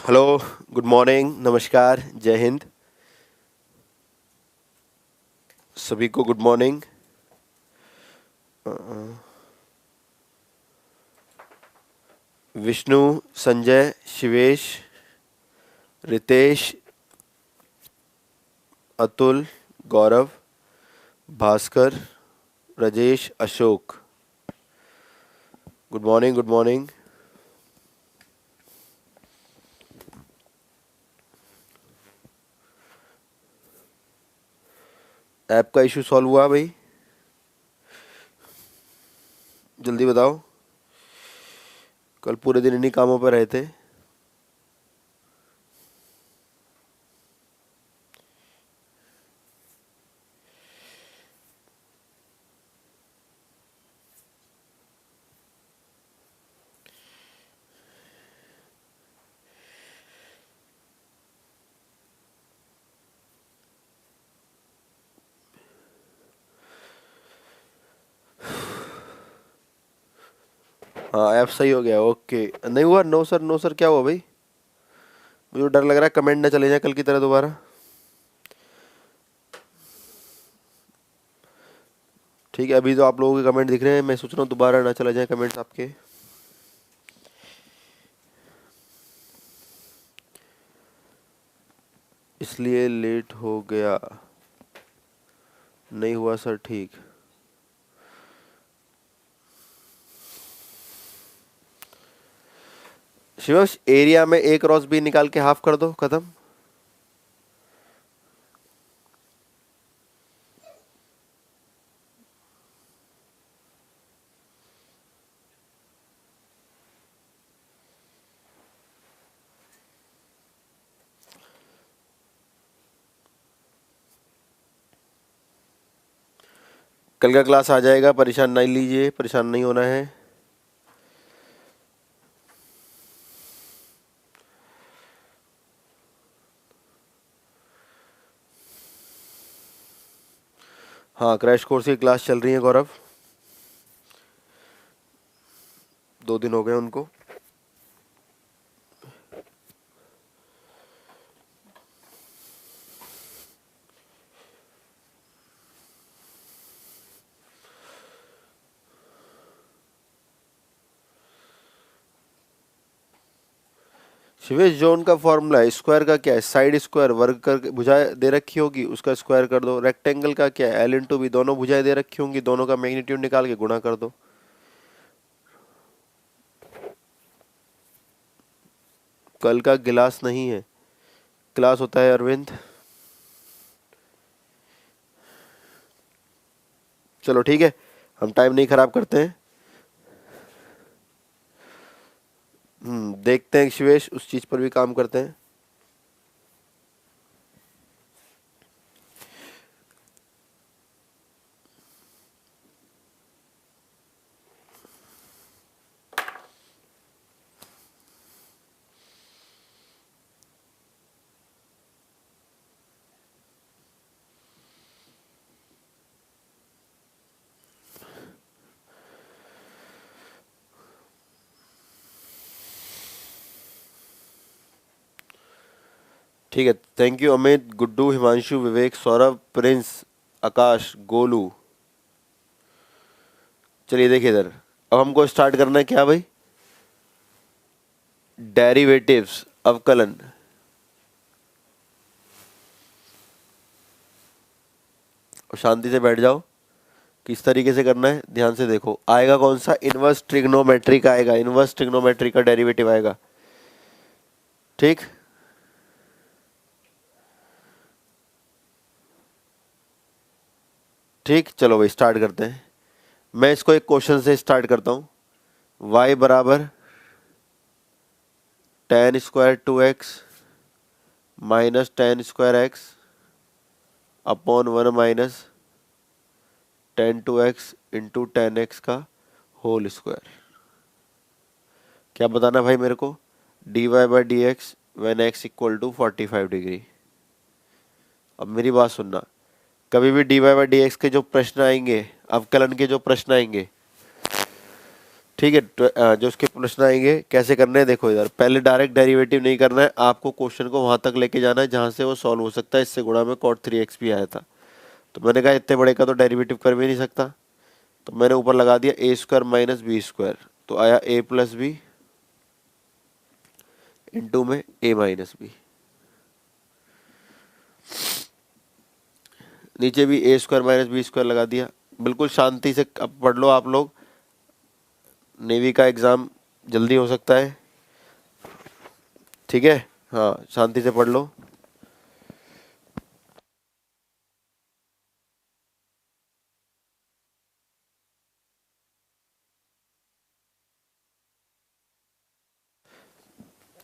Hello, good morning, नमस्कार, जय हिंद। सभी को good morning. Vishnu, Sanjay, Shivesh, Ritesh, Atul, Gaurav, Bhaskar, Rajesh, Ashok. Good morning, good morning. App का इशू सॉल्व हुआ भाई? जल्दी बताओ। कल पूरे दिन इन्हीं कामों पर रहे थे। हाँ, ऐप सही हो गया। ओके, नहीं हुआ? नो सर, नो सर, क्या हुआ भाई? मुझे तो डर लग रहा है कमेंट ना चले जाए कल की तरह दोबारा। ठीक है, अभी तो आप लोगों के कमेंट दिख रहे हैं, मैं सोच रहा हूँ दोबारा ना चला जाए कमेंट्स आपके। इसलिए लेट हो गया। नहीं हुआ सर, ठीक। शिवश, एरिया में एक क्रॉस बी निकाल के हाफ कर दो, खत्म। कल का क्लास आ जाएगा, परेशान नहीं लीजिए, परेशान नहीं होना है। हाँ, क्रैश कोर्स की क्लास चल रही है गौरव। 2 दिन हो गए उनको। शिवेश, जो उनका फॉर्मूला है स्क्वायर का क्या है? साइड स्क्वायर वर्ग कर भुजाएं दे रखी होगी, उसका स्क्वायर कर दो। रेक्टेंगल का क्या है? एल इंटू बी, दोनों भुजाएं दे रखी होंगी, दोनों का मैग्नीट्यूड निकाल के गुणा कर दो। कल का गिलास नहीं है, क्लास होता है अरविंद। चलो ठीक है, हम टाइम नहीं खराब करते हैं। देखते हैं शिवेश, उस चीज पर भी काम करते हैं। ठीक है, thank you Amit, Guddu, Himanshu, Vivek, Saurabh, Prince, Akash, Golu. चलिए देखिए इधर, अब हमको स्टार्ट करना है क्या भाई? डेरिवेटिव्स, अवकलन। और शांति से बैठ जाओ। किस तरीके से करना है ध्यान से देखो। आएगा कौन सा? इनवर्स ट्रिग्नोमेट्री का आएगा, इनवर्स ट्रिग्नोमेट्री का डेरिवेटिव आएगा। ठीक, ठीक, चलो भाई स्टार्ट करते हैं। मैं इसको एक क्वेश्चन से स्टार्ट करता हूँ। y बराबर tan square 2x minus tan square x upon 1 minus tan 2x into tan x का होल स्क्वायर। क्या बताना भाई मेरे को? dy by D X when X equal to 45 degree. अब मेरी बात सुनना, कभी भी dy बाई डी एक्स के जो प्रश्न आएंगे, अवकलन के जो प्रश्न आएंगे, ठीक है। जो उसके प्रश्न आएंगे कैसे करने हैं देखो, इधर पहले डायरेक्ट डेरिवेटिव नहीं करना है, आपको क्वेश्चन को वहां तक लेके जाना है जहां से वो सॉल्व हो सकता है। इससे गुणा में cot 3x भी आया था, तो मैंने कहा इतने बड़े का तो डेरिवेटिव कर भी नहीं सकता, तो मैंने ऊपर लगा दिया ए स्क्वायर माइनस बी स्क्वायर, तो आया ए प्लस बी इंटू में ए माइनस बी। नीचे भी A square minus B square लगा दिया। बिल्कुल शांति से अब पढ़ लो आप लोग, नेवी का एग्जाम जल्दी हो सकता है। ठीक है, हाँ शांति से पढ़ लो।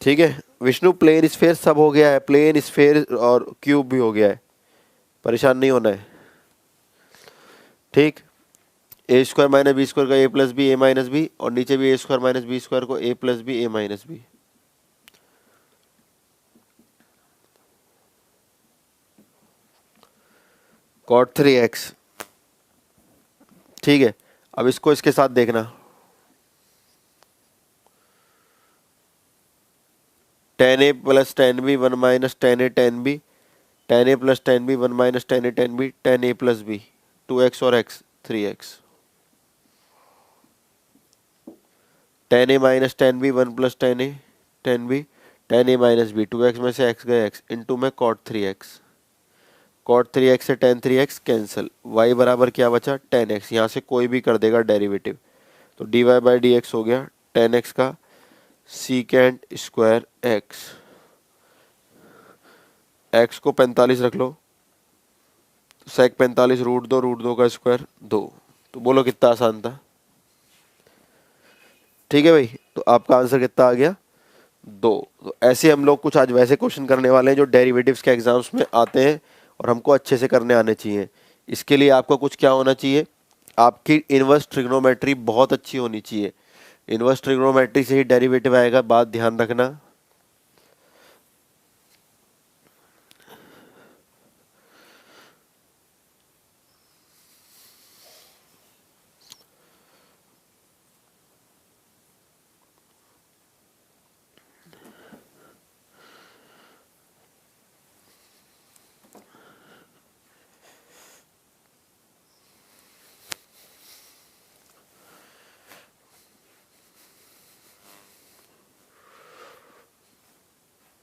ठीक है विष्णु, प्लेन स्फेयर सब हो गया है, प्लेन स्फेयर और क्यूब भी हो गया है, परेशान नहीं होना है। ठीक, A square minus B square का A plus B A minus B, और नीचे भी A square minus B square को A plus B A minus B. cot 3x। ठीक है, अब इसको इसके साथ देखना, tan A plus tan B one minus tan A tan B, tan A plus tan B one minus tan A tan B, tan A plus B, 2x और x 3x, ten A minus tan B one plus tan A tan B, tan A minus B, 2x में से x गए x into में cot 3x। cot 3x से tan 3x cancel, y बराबर क्या बचा 10x, यहाँ से कोई भी कर देगा डेरिवेटिव, तो dy बाई डी एक्स हो गया 10x का सीकेंड स्क्वायर x। x को 45 रख लो, सेक 45 रूट दो का स्क्वायर 2, तो बोलो कितना आसान था। ठीक है भाई, तो आपका आंसर कितना आ गया 2। तो ऐसे हम लोग कुछ आज वैसे क्वेश्चन करने वाले हैं जो डेरिवेटिव्स के एग्जाम्स में आते हैं और हमको अच्छे से करने आने चाहिए। इसके लिए आपका कुछ क्या होना चाहिए, आपकी इनवर्स ट्रिग्नोमेट्री बहुत अच्छी होनी चाहिए। इनवर्स ट्रिग्नोमेट्री से ही डेरिवेटिव आएगा, बात ध्यान रखना।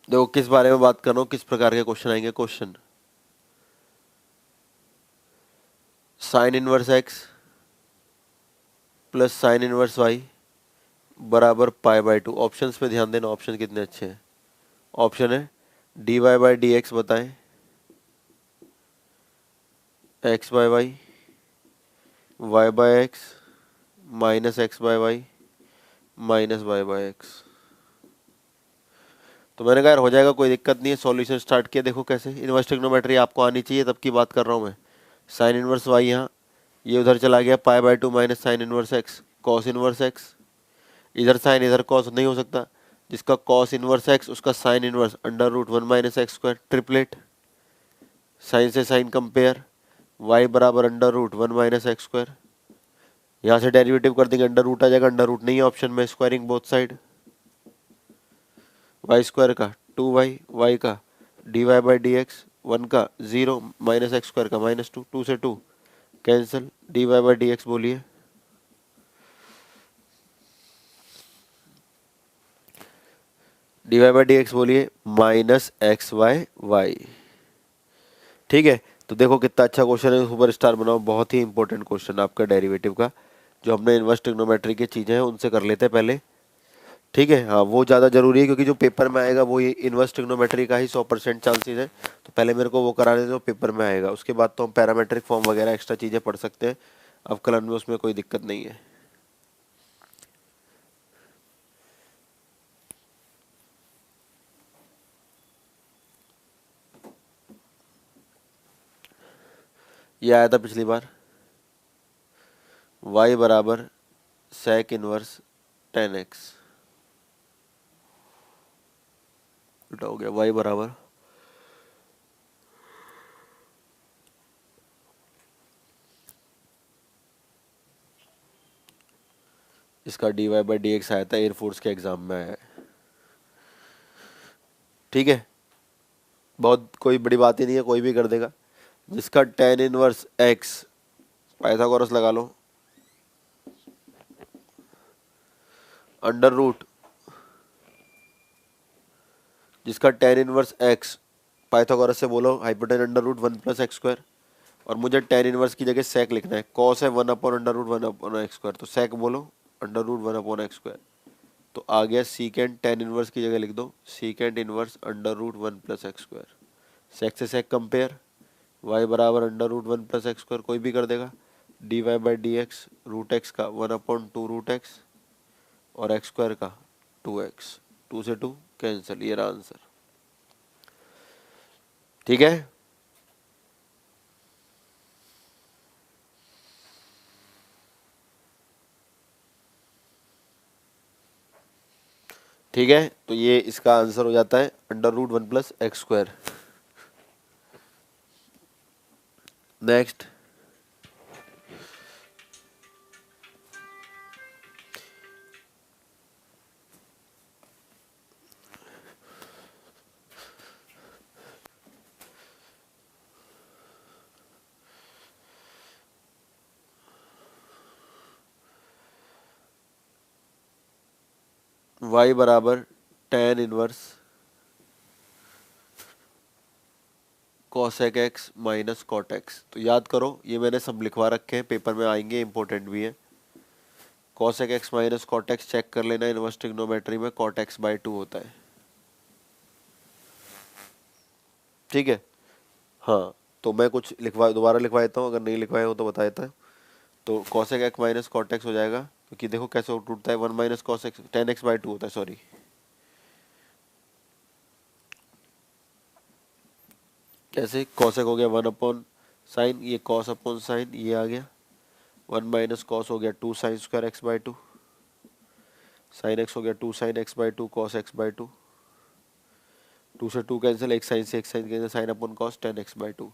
देखो किस बारे में बात कर रहा हूँ, किस प्रकार के क्वेश्चन आएंगे। Question sine inverse X plus sine inverse Y बराबर पाई बाई 2। ऑप्शन पे ध्यान देना, ऑप्शन कितने अच्छे हैं। ऑप्शन है D Y by D X बताएं, X by Y, Y by X minus X by Y minus Y by X. तो मैंने कहा यार हो जाएगा, कोई दिक्कत नहीं है। सॉल्यूशन स्टार्ट किया, देखो कैसे। इनवर्स ट्रिग्नोमेट्री आपको आनी चाहिए, तब की बात कर रहा हूँ मैं। साइन इनवर्स वाई यहाँ, ये उधर चला गया pi by 2 minus sine inverse X, cos inverse X, इधर साइन इधर कॉस नहीं हो सकता, जिसका कॉस इनवर्स एक्स उसका sine inverse under root 1 minus X square, triplet. Sine से साइन कंपेयर, वाई बराबर under root 1 minus X square, यहाँ से डेरिवेटिव कर देंगे, अंडर रूट आ जाएगा, अंडर रूट नहीं है ऑप्शन में, squaring both side, Y square का 2y, वाई का D Y by D X, 1 का 0 माइनस एक्स स्क्वायर का माइनस 2, 2 से 2 cancel, D Y by D X बोलिए, D Y by D X बोलिए माइनस एक्स वाई वाई। ठीक है, तो देखो कितना अच्छा क्वेश्चन है, सुपर स्टार बनाओ। बहुत ही इंपॉर्टेंट क्वेश्चन आपका डेरिवेटिव का, जो हमने इनवर्स ट्रिग्नोमेट्री की चीज़ें हैं उनसे कर लेते हैं पहले। ठीक है, हाँ वो ज़्यादा जरूरी है, क्योंकि जो पेपर में आएगा वो ये इनवर्स ट्रिग्नोमेट्री का ही 100% चांसेस है। तो पहले मेरे को वो कराने दो, पेपर में आएगा, उसके बाद तो हम पैरामेट्रिक फॉर्म वगैरह एक्स्ट्रा चीज़ें पढ़ सकते हैं अवकलन में, उसमें कोई दिक्कत नहीं है। ये आया था पिछली बार, y बराबर सेक इनवर्स 10x, उल्टा हो गया, y बराबर इसका dy/dx आया था एयरफोर्स के एग्जाम में आया है। ठीक है, बहुत कोई बड़ी बात ही नहीं है, कोई भी कर देगा। जिसका tan इनवर्स x, पाइथागोरस लगा लो, अंडर रूट, जिसका tan इनवर्स x, पाइथागोरस से बोलो हाइपोटेन अंडर रूट 1+x², और मुझे tan इनवर्स की जगह सेक लिखना है, कॉस है 1/√1/x², तो सेक बोलो √1/x²। तो आ गया सीकेंड, tan इनवर्स की जगह लिख दो सीकेंड इनवर्स √1+x²। सेक से सेक कंपेयर, y बराबर √1+x², कोई भी कर देगा, dy/dx √x का 1/2√x और x² का 2x, 2 से 2 कैंसिल, ये रहा आंसर। ठीक है, ठीक है, तो ये इसका आंसर हो जाता है √1+x²। नेक्स्ट, y बराबर tan inverse cosec x minus cot x। तो याद करो, ये मैंने सब लिखवा रखे हैं, पेपर में आएंगे, इंपॉर्टेंट भी है। cosec x minus cot x check कर लेना, इनवर्स ट्रिग्नोमेट्री में cot x/2 होता है। ठीक है, हाँ, तो मैं कुछ दोबारा लिखवा देता हूँ, अगर नहीं लिखवाया हो तो बता देता हूँ। तो cosec x minus cot x हो जाएगा, क्योंकि देखो कैसे टूटता है, 1 minus cos x, tan x/2 होता है, सॉरी। कैसे, cosec हो गया 1/sin, ये cos/sin, ये आ गया 1 माइनस कॉस हो गया 2sin² x/2, sin x हो गया 2sin x/2 cos x/2, 2 से 2 कैंसिल, एक साइन से एक sign cancel, sin/cos tan x/2।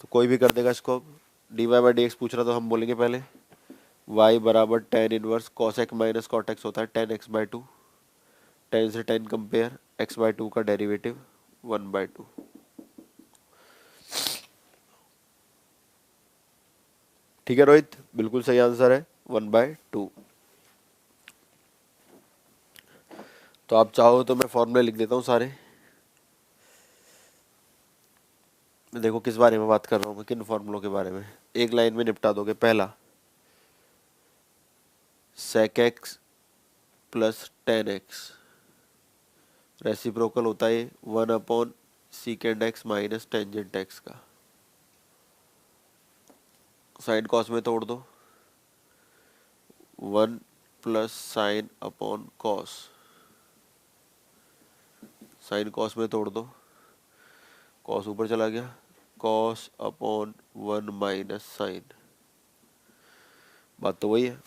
तो कोई भी कर देगा इसको। dy/dx पूछ रहा तो हम बोलेंगे पहले y बराबर tan inverse cos x minus cot x होता है tan x/2, tan से tan कंपेयर, x/2 का डेरिवेटिव 1/2। ठीक है रोहित, बिल्कुल सही आंसर है 1/2। तो आप चाहो तो मैं फॉर्मूले लिख देता हूँ सारे। देखो किस बारे में बात कर रहा हूँ मैं, किन फॉर्मूलों के बारे में, एक लाइन में निपटा दोगे। पहला sec x plus tan x, reciprocal होता है 1/secant x minus tangent x का। साइन कॉस में तोड़ दो, 1 plus sine upon cos, sign cos में तोड़ दो, कॉस ऊपर चला गया, कॉस अपॉन 1 माइनस साइन, बात तो वही है।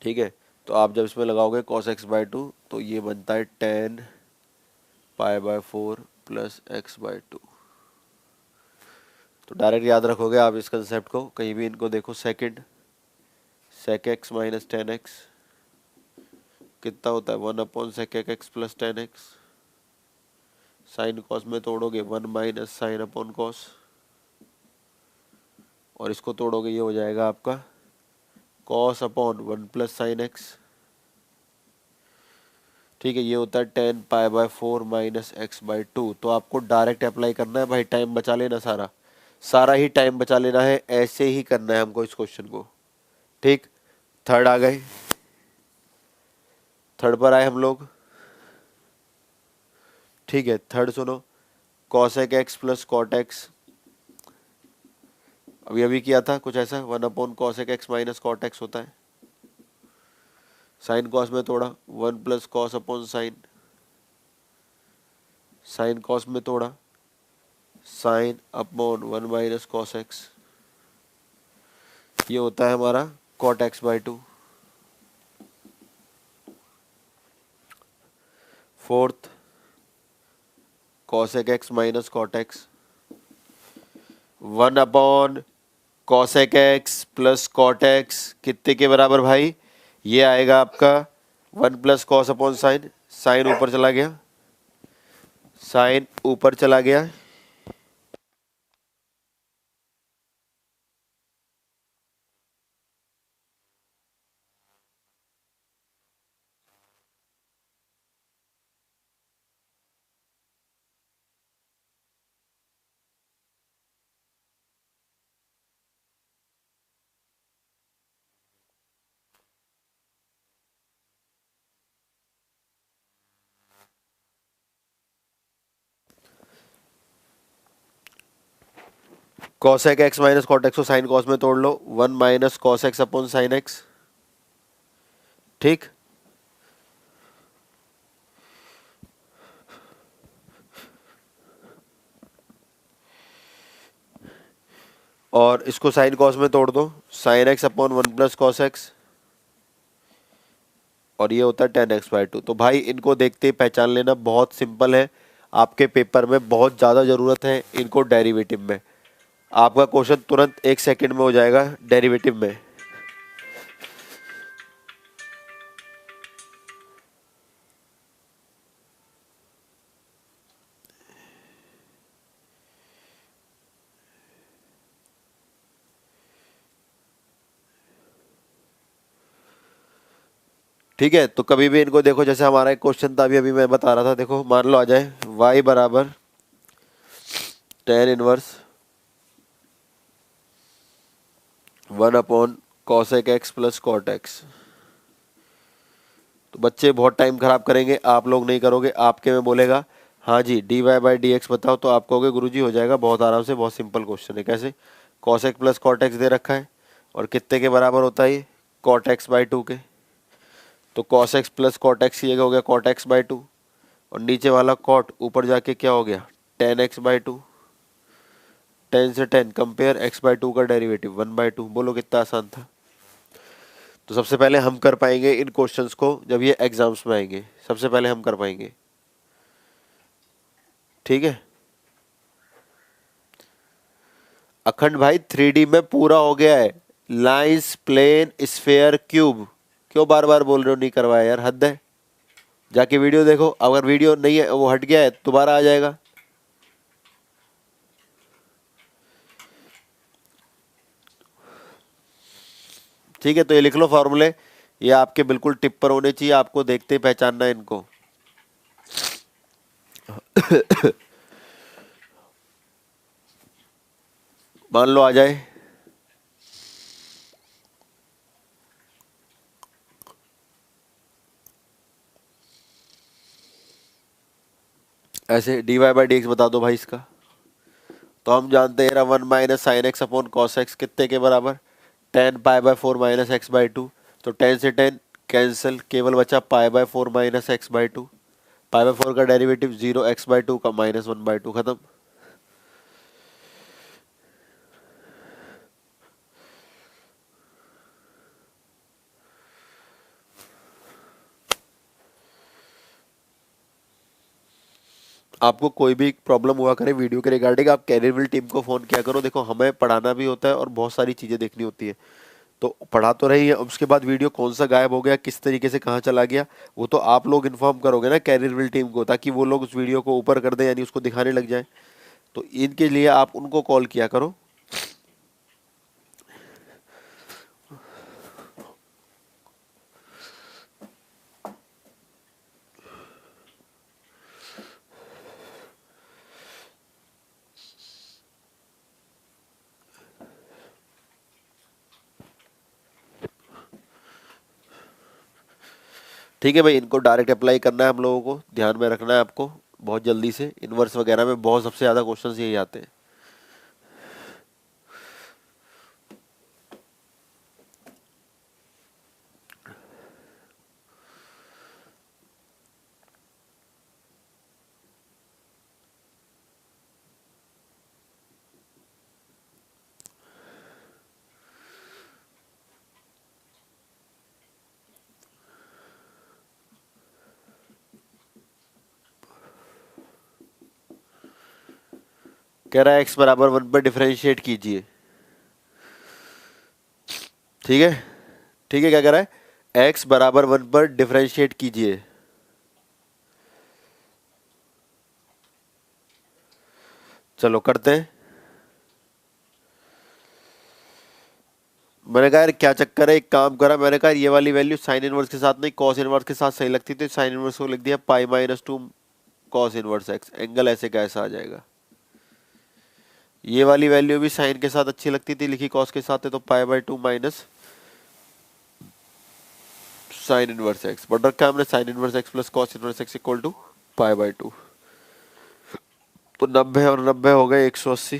ठीक है, तो आप जब इसमें लगाओगे cos x/2 तो ये बनता है tan π/4 प्लस x/2। तो डायरेक्ट याद रखोगे आप इस कंसेप्ट को, कहीं भी इनको देखो, second sec x minus tan x कितना होता है 1/sec x plus tan x, sign cos में तोड़ोगे 1 माइनस साइन अपॉन कॉस, और इसको तोड़ोगे ये हो जाएगा आपका cos upon 1 plus sign x। ठीक है, ये होता है tan π/4 माइनस x/2। तो आपको डायरेक्ट अप्लाई करना है भाई, टाइम बचा लेना, सारा सारा ही टाइम बचा लेना है, ऐसे ही करना है हमको इस क्वेश्चन को। ठीक, थर्ड आ गए, थर्ड पर आए हम लोग। ठीक है, थर्ड सुनो, cosec x plus cot x, अभी अभी किया था कुछ ऐसा, 1/cosec x minus cot x होता है, साइन कॉस में तोड़ा 1 plus cos upon sine, sine cos में तोड़ा sine upon 1 minus cos X, ये होता है हमारा cot x/2। Fourth cosec x minus cot x, 1/√1 cosec X plus cot X कितने के बराबर भाई? ये आएगा आपका 1 plus cos upon sine. Sine ऊपर चला गया, साइन ऊपर चला गया। Cosec X minus cot X को साइन कॉस में तोड़ लो, 1 minus cos x upon sine x. ठीक, और इसको साइन कॉस में तोड़ दो, sign X upon 1 plus cos x, और ये होता है टेन एक्स बाई टू। तो भाई इनको देखते ही पहचान लेना, बहुत सिंपल है, आपके पेपर में बहुत ज़्यादा ज़रूरत है इनको डेरिवेटिव में। आपका क्वेश्चन तुरंत 1 सेकंड में हो जाएगा डेरिवेटिव में। ठीक है, तो कभी भी इनको देखो, जैसे हमारा एक क्वेश्चन था अभी अभी मैं बता रहा था, देखो मान लो आ जाए y बराबर tan inverse 1 upon cosec X plus cot X. तो बच्चे बहुत टाइम खराब करेंगे, आप लोग नहीं करोगे। आपके में बोलेगा हाँ जी D Y by D X बताओ, तो आप कहोगे गुरुजी हो जाएगा बहुत आराम से, बहुत सिंपल क्वेश्चन है। कैसे? कॉसेक प्लस कॉट एक्स दे रखा है और कितने के बराबर होता है ये? कॉट एक्स बाई टू के। तो cos X plus cot X ये हो गया कॉट एक्स बाई टू, और नीचे वाला कॉट ऊपर जाके क्या हो गया? Tan X by two. Tan से tan compare X by two का डेरिवेटिव 1 बाई टू। बोलो कितना आसान था। तो सबसे पहले हम कर पाएंगे इन क्वेश्चंस को जब ये एग्जाम्स में आएंगे, सबसे पहले हम कर पाएंगे। ठीक है, अखंड भाई 3D में पूरा हो गया है, लाइंस प्लेन स्फेयर क्यूब। क्यों बार बार बोल रहे हो नहीं करवाया यार, हद है। जाके वीडियो देखो, अगर वीडियो नहीं है वो हट गया है दोबारा आ जाएगा। ठीक है, तो ये लिख लो फॉर्मूले, ये आपके बिल्कुल टिप पर होने चाहिए, आपको देखते ही पहचानना है इनको। मान लो आ जाए ऐसे, D Y by D X बता दो भाई इसका। तो हम जानते हैं 1 minus sine X upon cos X कितने के बराबर? Tan pi by four minus X by two. तो टेन से टेन कैंसिल, केवल बचा pi by four minus X by two. Pi by four का डेरिवेटिव 0, एक्स बाई टू का minus 1 by two, खत्म। आपको कोई भी प्रॉब्लम हुआ करे वीडियो के रिगार्डिंग, आप कैरियरविल टीम को फ़ोन किया करो। देखो हमें पढ़ाना भी होता है और बहुत सारी चीज़ें देखनी होती है, तो पढ़ा तो रही है, उसके बाद वीडियो कौन सा गायब हो गया, किस तरीके से कहाँ चला गया, वो तो आप लोग इन्फॉर्म करोगे ना कैरियरविल टीम को, ताकि वो लोग उस वीडियो को ऊपर कर दें, यानी उसको दिखाने लग जाए। तो इनके लिए आप उनको कॉल किया करो। ठीक है भाई, इनको डायरेक्ट अप्लाई करना है हम लोगों को, ध्यान में रखना है आपको बहुत जल्दी से। इनवर्स वगैरह में बहुत सबसे ज़्यादा क्वेश्चंस यही आते हैं। कह रहा है एक्स बराबर 1 पर डिफरेंशिएट कीजिए। ठीक है, ठीक है, क्या कह रहा है, x बराबर 1 पर डिफरेंशिएट कीजिए। चलो करते हैं। मैंने कहा यार क्या चक्कर है, एक काम करा, मैंने कहा ये वाली वैल्यू साइन इनवर्स के साथ नहीं कॉस इनवर्स के साथ सही लगती थी, साइन इनवर्स को लिख दिया pi minus 2 cos inverse x, angle ऐसे कैसा आ जाएगा। ये वाली वैल्यू भी साइन के साथ अच्छी लगती थी, लिखी कॉस के साथ है, तो pi by 2 minus sine inverse X, but रखा हमने sine inverse X plus cos inverse X equal to pi by 2। तो 90 और 90 हो गए 180।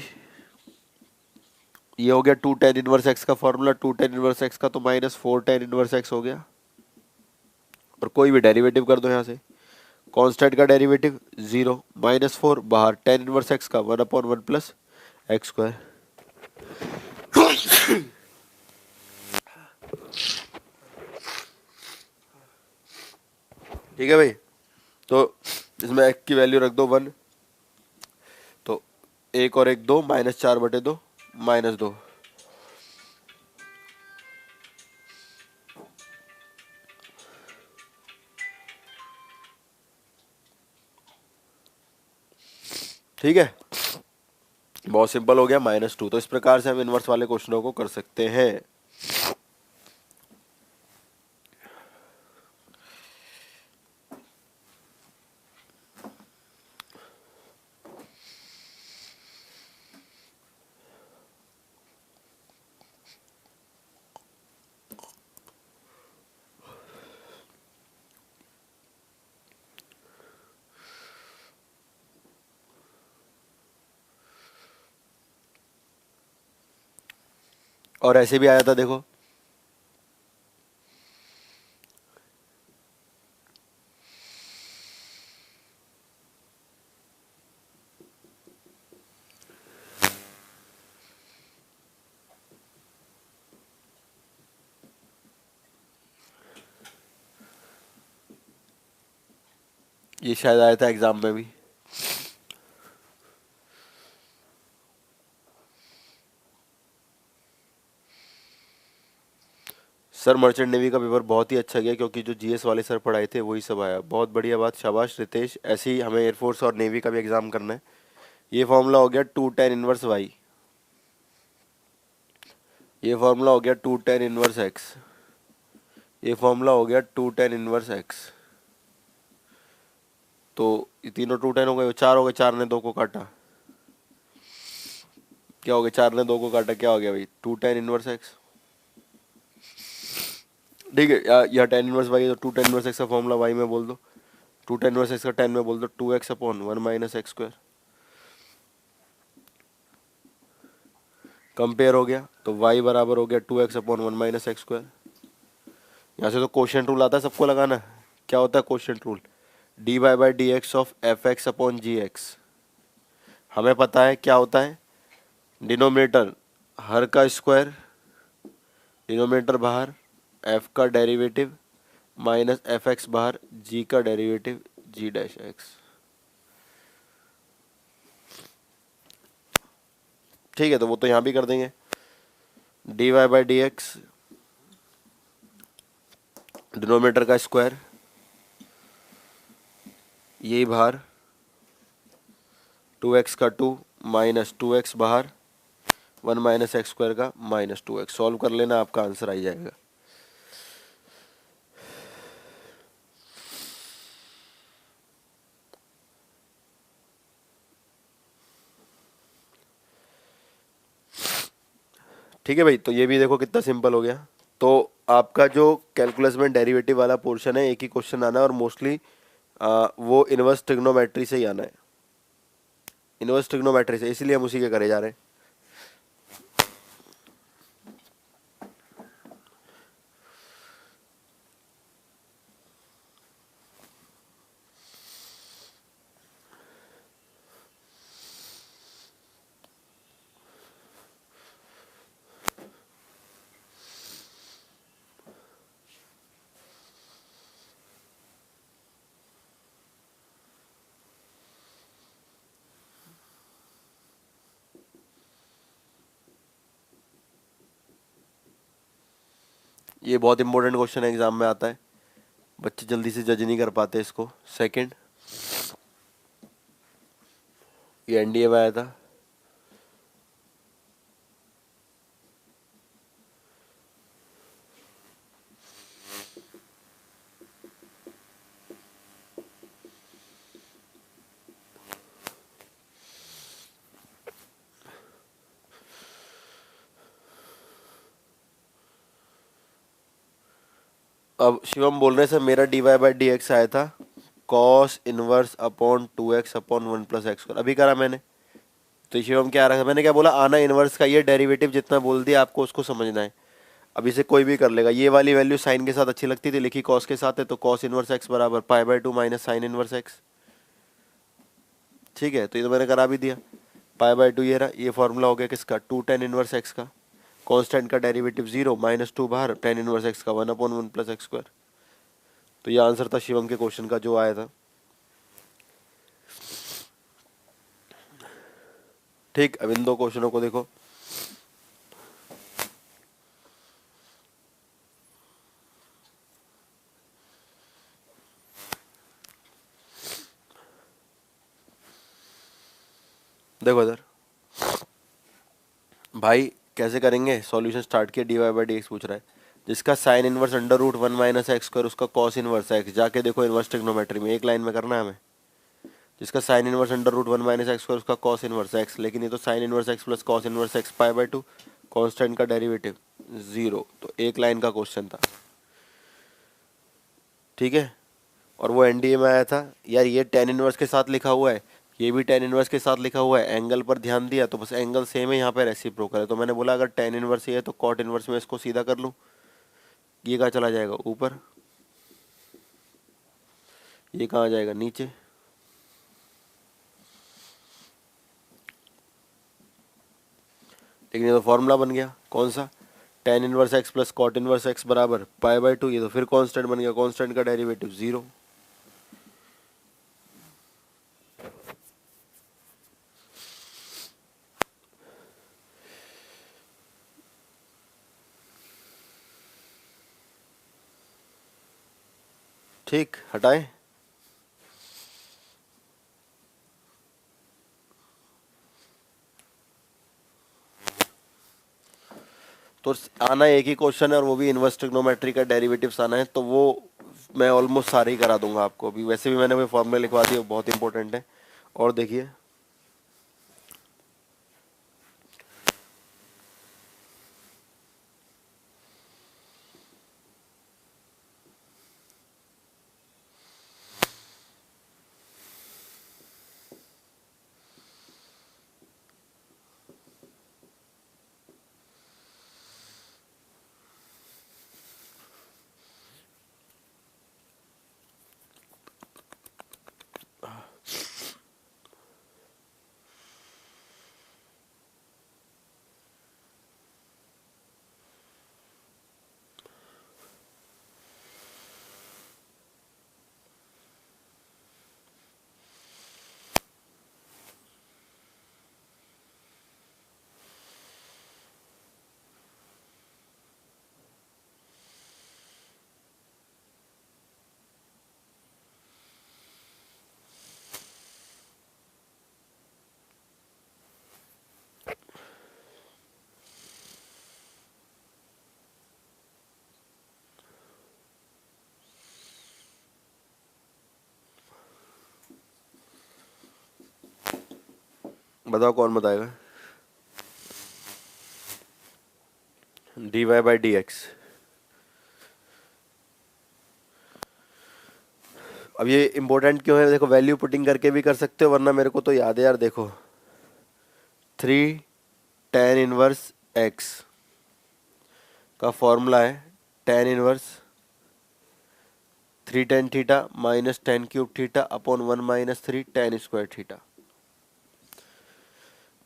ये हो गया 2 tan इनवर्स एक्स का फॉर्मूला, 2 tan इनवर्स एक्स का तो माइनस 4 tan इनवर्स एक्स हो गया। और कोई भी डेरिवेटिव कर दो यहाँ से, कांस्टेंट का डेरिवेटिव 0 माइनस 4 बाहर, tan इनवर्स एक्स का 1/1 प्लस एक्स स्क्वायर। ठीक है भाई, तो इसमें x की वैल्यू रख दो 1, तो 1 और 1 2 माइनस 4/2 माइनस 2। ठीक है, बहुत सिंपल हो गया, -2। तो इस प्रकार से हम इनवर्स वाले क्वेश्चनों को कर सकते हैं। और ऐसे भी आया था देखो, ये शायद आया था एग्जाम में भी। सर मर्चेंट नेवी का पेपर बहुत ही अच्छा गया, क्योंकि जो जीएस वाले सर पढ़ाए थे वही सब आया। बहुत बढ़िया बात, शाबाश रितेश। ऐसे ही हमें एयरफोर्स और नेवी का भी एग्जाम करना है। ये फॉर्मूला हो गया 2 tan इनवर्स वाई, ये फॉर्मूला हो गया 2 tan इनवर्स एक्स, ये फॉर्मूला हो गया 2 tan इनवर्स एक्स। तो ये तीनों 2 tan हो गए, 4 हो गए, 4 ने 2 को काटा, क्या हो गया, 4 ने 2 को काटा, क्या हो गया भाई, 2 tan इनवर्स एक्स। ठीक है, यह tan इनवर्स वाई, तो 2 tan इनवर्स एक्स का फॉर्मूला वाई में बोल दो, 2 tan इनवर्स एक्स का 10 में बोल दो 2x/1 minus X square. Compare हो गया, तो y बराबर हो गया 2x/1 माइनस एक्स स्क्वायर। यहाँ से तो क्वोशिएंट रूल आता है, सबको लगाना। क्या होता है quotient rule, dy/dx of fx/gx। हमें पता है क्या होता है, डिनोमिनेटर हर का स्क्वायर, डिनोमिनेटर बाहर, f का डेरिवेटिव माइनस fx बाहर, g का डेरिवेटिव g'(x)। ठीक है, तो वो तो यहाँ भी कर देंगे, dy/dx डिनोमिनेटर का स्क्वायर, यही बाहर 2x का 2 माइनस 2x बाहर, 1 माइनस एक्स स्क्वायर का माइनस 2x। सॉल्व कर लेना, आपका आंसर आ ही जाएगा। ठीक है भाई, तो ये भी देखो कितना सिंपल हो गया। तो आपका जो कैलकुलस में डेरिवेटिव वाला पोर्शन है, एक ही क्वेश्चन आना है, और मोस्टली वो इनवर्स ट्रिग्नोमेट्री से ही आना है, इनवर्स ट्रिग्नोमेट्री से, इसीलिए हम उसी के करे जा रहे हैं। ये बहुत इंपॉर्टेंट क्वेश्चन है, एग्जाम में आता है, बच्चे जल्दी से जज नहीं कर पाते इसको। सेकंड, ये एनडीए में आया था। अब शिवम बोल रहे हैं सर मेरा dy बाई डी एक्स आया था cos inverse upon 2x upon 1 plus X square, अभी करा मैंने। तो शिवम क्या आ रहा है, मैंने क्या बोला, आना इनवर्स का ये डेरिवेटिव जितना बोल दिया आपको उसको समझना है। अब इसे कोई भी कर लेगा, ये वाली वैल्यू साइन के साथ अच्छी लगती थी, लिखी कॉस के साथ है, तो कॉस इनवर्स एक्स बराबर pi by 2 minus sine inverse x. ठीक है, तो ये तो मैंने करा भी दिया। पाई बाई 2 ये रहा, ये फॉर्मूला हो गया किसका, 2 टेन इनवर्स एक्स का, कांस्टेंट का डेरिवेटिव 0 माइनस 2 बाहर, टेन इनवर्स एक्स का 1 अपॉन 1 प्लस एक्स स्क्वायर। तो ये आंसर था शिवम के क्वेश्चन का जो आया था। ठीक, अब इन दो क्वेश्चनों को देखो। देखो इधर भाई कैसे करेंगे सॉल्यूशन, स्टार्ट किया, D Y by D X पूछ रहा है, जिसका sine inverse under root 1 minus X square उसका कॉस इनवर्स एक्स, जाके देखो इनवर्स ट्रिग्नोमेट्री में, एक लाइन में करना है हमें। जिसका sine inverse under root 1 minus X square उसका कॉस इनवर्स एक्स, लेकिन ये तो sine inverse X plus cos inverse X pi by 2, constant का डेरिवेटिव 0, तो एक लाइन का क्वेश्चन था। ठीक है, और वो एनडीए में आया था यार, ये टेन इनवर्स के साथ लिखा हुआ है, ये भी टेन इनवर्स के साथ लिखा हुआ है, एंगल पर ध्यान दिया तो बस एंगल सेम है, यहाँ पे रेसिप्रोकल है, तो मैंने बोला अगर टेन इनवर्स ये है तो कॉट इनवर्स में इसको सीधा कर लूँ, ये कहाँ चला जाएगा ऊपर, ये कहाँ जाएगा नीचे। लेकिन ये तो फॉर्मूला बन गया, कौन सा, tan inverse X plus cot inverse X बराबर पाई बाई 2, ये तो फिर कांस्टेंट बन गया, कांस्टेंट का डेरिवेटिव 0। ठीक, हटाएं। तो आना एक ही क्वेश्चन है और वो भी इनवर्स ट्रिग्नोमेट्री का डेरिवेटिव्स आना है, तो वो मैं ऑलमोस्ट सारे ही करा दूंगा आपको अभी, वैसे भी मैंने वो फॉर्मूले लिखवा दिए, वो बहुत इंपॉर्टेंट है। और देखिए बताओ कौन बताएगा, D Y by D X. अब ये इंपॉर्टेंट क्यों है, देखो वैल्यू पुटिंग करके भी कर सकते हो, वरना मेरे को तो याद है यार, देखो 3 टेन इनवर्स एक्स का फॉर्मूला है tan inverse 3 tan theta minus ten cube theta upon 1 minus 3 ten square theta.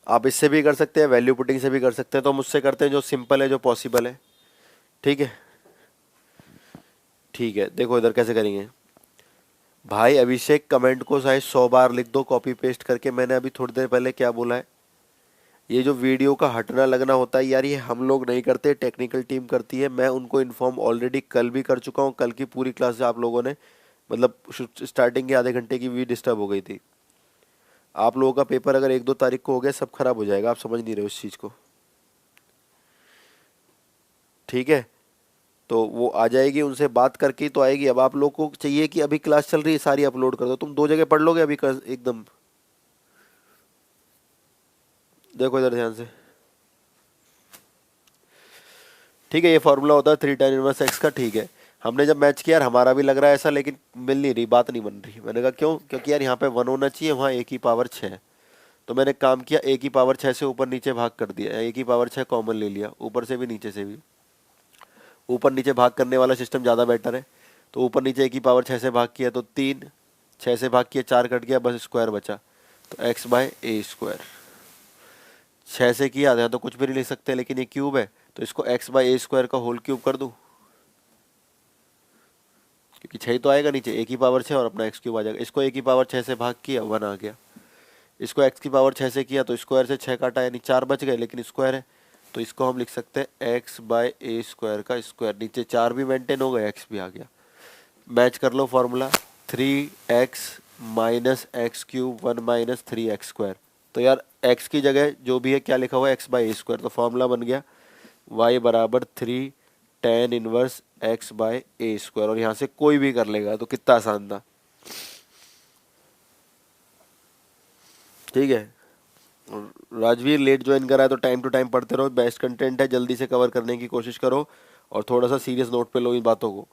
आप इससे भी कर सकते हैं, वैल्यू पुटिंग से भी कर सकते हैं, तो मुझसे करते हैं जो सिंपल है, जो पॉसिबल है। ठीक है, ठीक है, देखो इधर कैसे करेंगे भाई। अभिषेक कमेंट को शायद 100 बार लिख दो कॉपी पेस्ट करके, मैंने अभी थोड़ी देर पहले क्या बोला है, ये जो वीडियो का हटना लगना होता है यार, ये हम लोग नहीं करते, टेक्निकल टीम करती है। मैं उनको इन्फॉर्म ऑलरेडी कल भी कर चुका हूँ। कल की पूरी क्लास से आप लोगों ने मतलब स्टार्टिंग के आधे घंटे की भी डिस्टर्ब हो गई थी। आप लोगों का पेपर अगर 1-2 तारीख को हो गया, सब खराब हो जाएगा। आप समझ नहीं रहे उस चीज़ को, ठीक है? तो वो आ जाएगी, उनसे बात करके ही तो आएगी। अब आप लोग को चाहिए कि अभी क्लास चल रही है सारी अपलोड कर दो। तुम 2 जगह पढ़ लोगे अभी एकदम। देखो इधर ध्यान से, ठीक है? ये फॉर्मूला होता है 3 tan−1 x का, ठीक है? हमने जब मैच किया यार, हमारा भी लग रहा है ऐसा, लेकिन मिल नहीं रही, बात नहीं बन रही। मैंने कहा क्यों? क्योंकि यार यहाँ पे 1 होना चाहिए, वहाँ a की पावर 6। तो मैंने काम किया, a की पावर 6 से ऊपर नीचे भाग कर दिया, a की पावर 6 कॉमन ले लिया, ऊपर से भी नीचे से भी। ऊपर नीचे भाग करने वाला सिस्टम ज़्यादा बेटर है। तो ऊपर नीचे a की पावर 6 से भाग किया तो 3, 6 से भाग किया 4 कट गया, बस स्क्वायर बचा। तो x/a²। 6 से किया यहाँ तो कुछ भी नहीं लिख सकते, लेकिन ये क्यूब है तो इसको x/a² का होल क्यूब कर दूं, क्योंकि 6 तो आएगा नीचे, a की पावर 6 और अपना x³ आ जाएगा। इसको a की पावर 6 से भाग किया, 1 आ गया। इसको x की पावर 6 से किया तो स्क्वायर से 6 काटा, यानी 4 बच गए, लेकिन स्क्वायर है तो इसको हम लिख सकते हैं x/a² का स्क्वायर। नीचे 4 भी मेंटेन हो गए, x भी आ गया। मैच कर लो फॉर्मूला, 3x - x³ 1 - 3x²। तो यार x की जगह जो भी है क्या लिखा हुआ है, x/a²। तो फॉर्मूला बन गया y बराबर 3 tan−1 x/a²। और यहाँ से कोई भी कर लेगा, तो कितना आसान था, ठीक है? राजवीर लेट ज्वाइन करा है तो टाइम टू टाइम पढ़ते रहो, बेस्ट कंटेंट है, जल्दी से कवर करने की कोशिश करो और थोड़ा सा सीरियस नोट पे लो इन बातों को।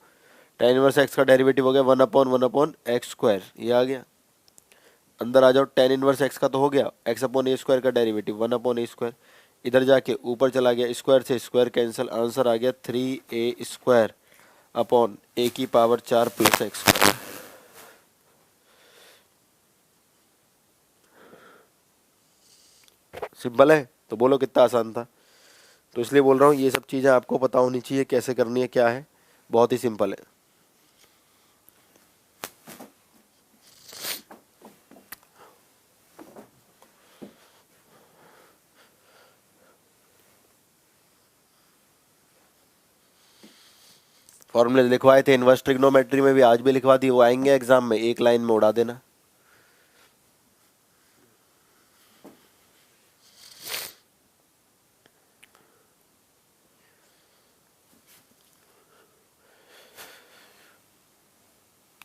tan−1 x का डेरिवेटिव हो गया 1/1/x², ये आ गया। अंदर आ जाओ, tan−1 x का तो हो गया, x/a² का डेरिवेटिव 1/a²। इधर जाके ऊपर चला गया, स्क्वायर से स्क्वायर कैंसिल, आंसर आ गया 3a² अपॉन a की पावर 4 + x²। सिंपल है, तो बोलो कितना आसान था। तो इसलिए बोल रहा हूँ ये सब चीज़ें आपको पता होनी चाहिए, कैसे करनी है, क्या है, बहुत ही सिंपल है। फॉर्मूले लिखवाए थे इनवर्स ट्रिग्नोमेट्री में भी, आज भी लिखवा दी, वो आएंगे एग्जाम में, एक लाइन में उड़ा देना।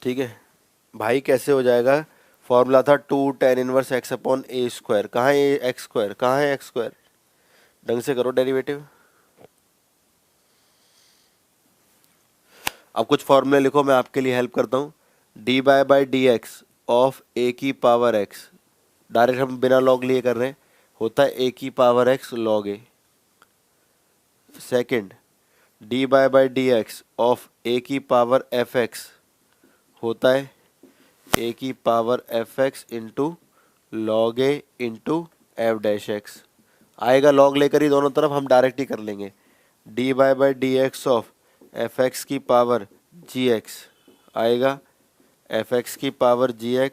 ठीक है भाई, कैसे हो जाएगा? फॉर्मूला था 2 tan−1 x/a²। कहाँ है x²? कहाँ है x²? ढंग से करो डेरिवेटिव। अब कुछ फॉर्मूले लिखो, मैं आपके लिए हेल्प करता हूँ। dy/dx ऑफ a की पावर x, डायरेक्ट हम बिना लॉग लिए कर रहे हैं, होता है a की power x log a। Second, dy/dx of a की पावर fx होता है a की power fx into log a into f'(x). आएगा लॉग लेकर ही दोनों तरफ, हम डायरेक्ट ही कर लेंगे। dy/dx ऑफ fx की पावर gx आएगा fx की पावर gx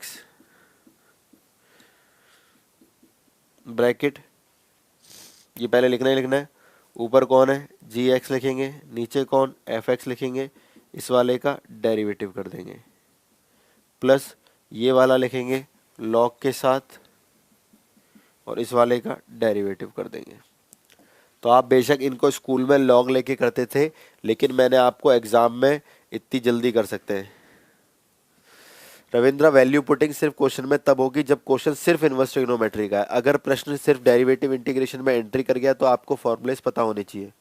ब्रैकेट, ये पहले लिखना ही लिखना है। ऊपर कौन है? gx लिखेंगे, नीचे कौन? fx लिखेंगे, इस वाले का डेरिवेटिव कर देंगे, प्लस ये वाला लिखेंगे लॉग के साथ और इस वाले का डेरिवेटिव कर देंगे। तो आप बेशक इनको स्कूल में लॉग लेके करते थे, लेकिन मैंने आपको एग्जाम में इतनी जल्दी कर सकते हैं। रविंद्र, वैल्यू पुटिंग सिर्फ क्वेश्चन में तब होगी जब क्वेश्चन सिर्फ इनवर्स ट्रिग्नोमेट्री का है। अगर प्रश्न सिर्फ डेरिवेटिव इंटीग्रेशन में एंट्री कर गया तो आपको फॉर्मूलेस पता होने चाहिए।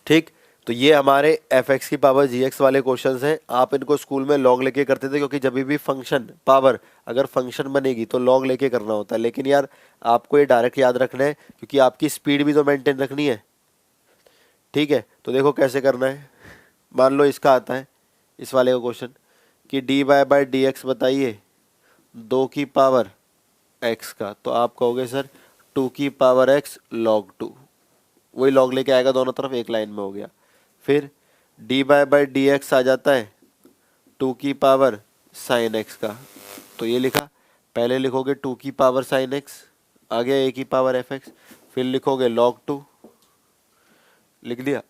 ठीक, तो ये हमारे fx की पावर gx वाले क्वेश्चंस हैं। आप इनको स्कूल में लॉग लेके करते थे, क्योंकि जब भी फंक्शन पावर अगर फंक्शन बनेगी तो लॉग लेके करना होता है। लेकिन यार आपको ये डायरेक्ट याद रखना है, क्योंकि आपकी स्पीड भी तो मेंटेन रखनी है। ठीक है, तो देखो कैसे करना है। मान लो इसका आता है, इस वाले का क्वेश्चन कि dy/dx बताइए 2 की पावर x का, तो आप कहोगे सर 2 की पावर x log 2, वही लॉग लेके आएगा दोनों तरफ, एक लाइन में हो गया। फिर dy/dx आ जाता है 2 की पावर साइन एक्स का, तो ये लिखा। पहले लिखोगे 2 की पावर साइन एक्स, आ गया a की पावर एफ एक्स, फिर लिखोगे log 2, लिख दिया।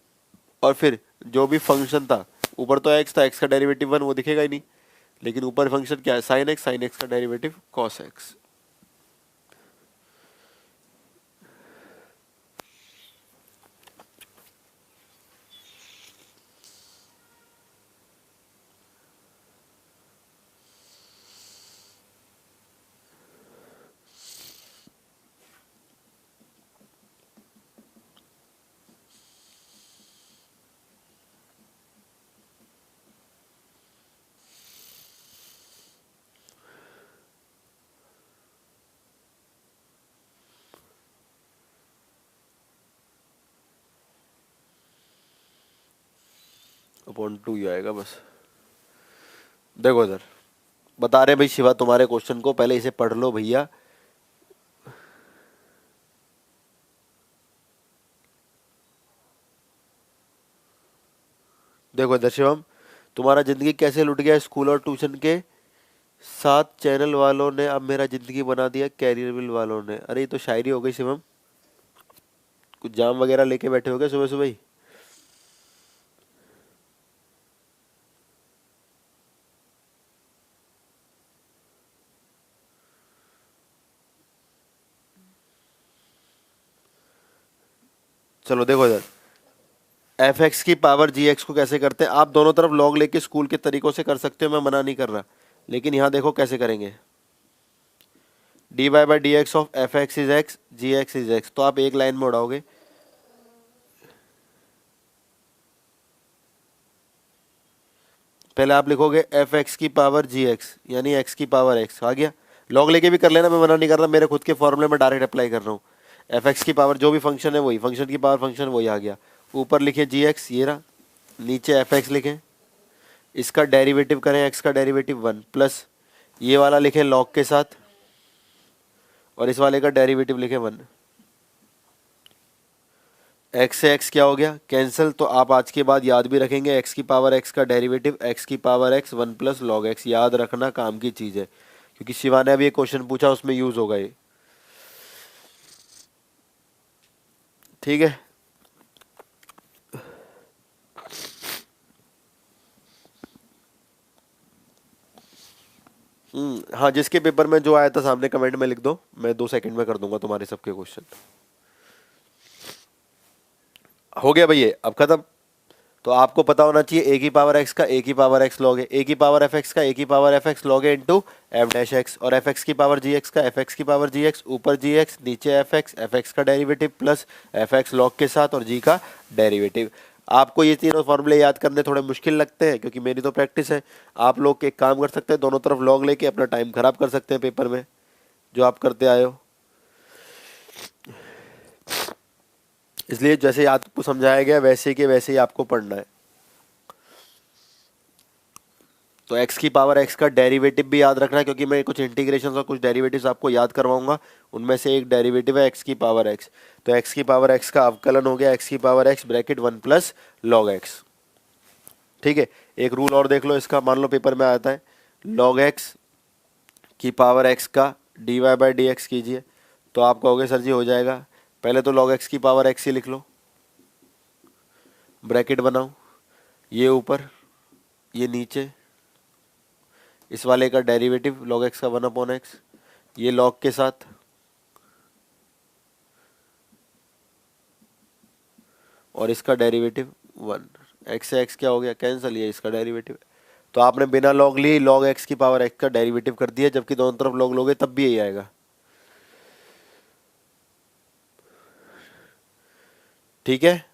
और फिर जो भी फंक्शन था, ऊपर तो x था, x का डेरिवेटिव 1, वो दिखेगा ही नहीं, लेकिन ऊपर फंक्शन क्या है, साइन एक्स का डेरिवेटिव कॉस एक्स। अपॉन 2 ही आएगा बस। देखो इधर बता रहे भाई शिवा तुम्हारे क्वेश्चन को, पहले इसे पढ़ लो भैया। देखो इधर शिवम, तुम्हारा जिंदगी कैसे लुट गया स्कूल और ट्यूशन के 7 चैनल वालों ने, अब मेरा जिंदगी बना दिया कैरियर बिल वालों ने। अरे ये तो शायरी हो गई शिवम, कुछ जाम वगैरह लेके बैठे हो गए सुबह सुबह ही। चलो देखो इधर, एफ एक्स की पावर जी एक्स को कैसे करते हैं। आप दोनों तरफ लॉग लेके स्कूल के तरीकों से कर सकते हो, मैं मना नहीं कर रहा, लेकिन यहाँ देखो कैसे करेंगे। D Y by D X of F X is X, G X is X, तो आप एक लाइन में उड़ाओगे। पहले आप लिखोगे एफ एक्स की पावर जी एक्स, यानी एक्स की पावर एक्स, आ गया। लॉग लेके भी कर लेना, मैं मना नहीं कर रहा, मेरे खुद के फॉर्मूले में डायरेक्ट अप्लाई कर रहा हूँ। एफ एक्स की पावर जो भी फंक्शन है वही, फंक्शन की पावर फंक्शन वही आ गया। ऊपर लिखे जी एक्स, ये रहा, नीचे एफ एक्स लिखें, इसका डेरिवेटिव करें, एक्स का डेरिवेटिव 1 प्लस ये वाला लिखें लॉग के साथ, और इस वाले का डेरिवेटिव लिखें 1। एक्स से एक्स क्या हो गया, कैंसिल। तो आप आज के बाद याद भी रखेंगे, एक्स की पावर एक्स का डेरिवेटिव एक्स की power x 1 plus log x, याद रखना काम की चीज़ है, क्योंकि शिवा ने अभी एक क्वेश्चन पूछा उसमें यूज होगा ये। ठीक है, हाँ, जिसके पेपर में जो आया था सामने कमेंट में लिख दो, मैं 2 सेकंड में कर दूंगा तुम्हारे सबके क्वेश्चन। हो गया भैया, अब खत्म। तो आपको पता होना चाहिए ए की पावर एक्स का ए की पावर एक्स लॉग है, ए की पावर एफ एक्स का ए की पावर एफ एक्स लॉग है इंटू एफ डैश एक्स, और एफ एक्स की पावर जी एक्स का एफ एक्स की पावर जी एक्स, ऊपर जी एक्स नीचे एफ एक्स का derivative plus F x log के साथ और जी का डेरिवेटिव। आपको ये तीनों फॉर्मूले याद करने थोड़े मुश्किल लगते हैं, क्योंकि मेरी तो प्रैक्टिस है। आप लोग एक काम कर सकते हैं, दोनों तरफ लॉग लेके अपना टाइम खराब कर सकते हैं पेपर में, जो आप करते आए हो। इसलिए जैसे आपको समझाया गया वैसे के वैसे ही आपको पढ़ना है। तो x की पावर x का डेरिवेटिव भी याद रखना है, क्योंकि मैं कुछ इंटीग्रेशन और कुछ डेरिवेटिव्स आपको याद करवाऊंगा, उनमें से एक डेरिवेटिव है x की पावर x। तो x की पावर x का अवकलन हो गया x की power x bracket 1 plus log x. ठीक है, एक रूल और देख लो इसका, मान लो पेपर में आता है लॉग एक्स की पावर x का D Y by D X कीजिए, तो आप कहोगे सर जी हो जाएगा। पहले तो लॉग एक्स की पावर x ही लिख लो, ब्रैकेट बनाओ, ये ऊपर ये नीचे, इस वाले का डेरिवेटिव log x का 1 अपॉन एक्स, ये log के साथ, और इसका डेरिवेटिव 1। x से x क्या हो गया, कैंसिल, ये इसका डेरिवेटिव। तो आपने बिना log लिए log x की पावर x का डेरिवेटिव कर दिया, जबकि दोनों तरफ log लोगे तब भी यही आएगा। ठीक है,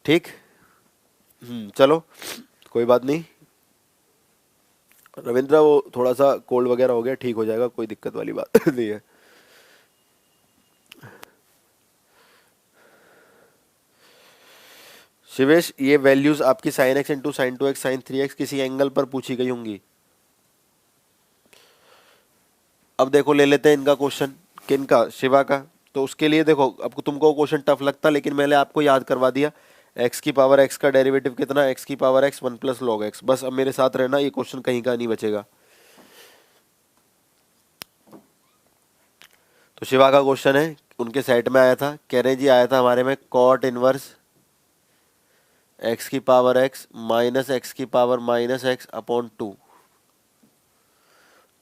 ठीक, चलो कोई बात नहीं रविंद्र, वो थोड़ा सा कोल्ड वगैरह हो गया, ठीक हो जाएगा, कोई दिक्कत वाली बात नहीं है। शिवेश, ये वैल्यूज आपकी sine X into sine 2x sine 3x किसी एंगल पर पूछी गई होंगी। अब देखो ले लेते हैं इनका क्वेश्चन, किन का, शिवा का। तो उसके लिए देखो, अब तुमको क्वेश्चन टफ लगता, लेकिन मैंने आपको याद करवा दिया। एक्स की पावर एक्स का डेरिवेटिव कितना, एक्स की power x 1 plus log x. बस अब मेरे साथ रहना, ये क्वेश्चन कहीं का नहीं बचेगा। तो शिवा का क्वेश्चन है, उनके सेट में आया था, कह रहे जी आया था हमारे में कॉट इनवर्स एक्स की पावर एक्स माइनस एक्स की पावर माइनस एक्स अपॉन 2।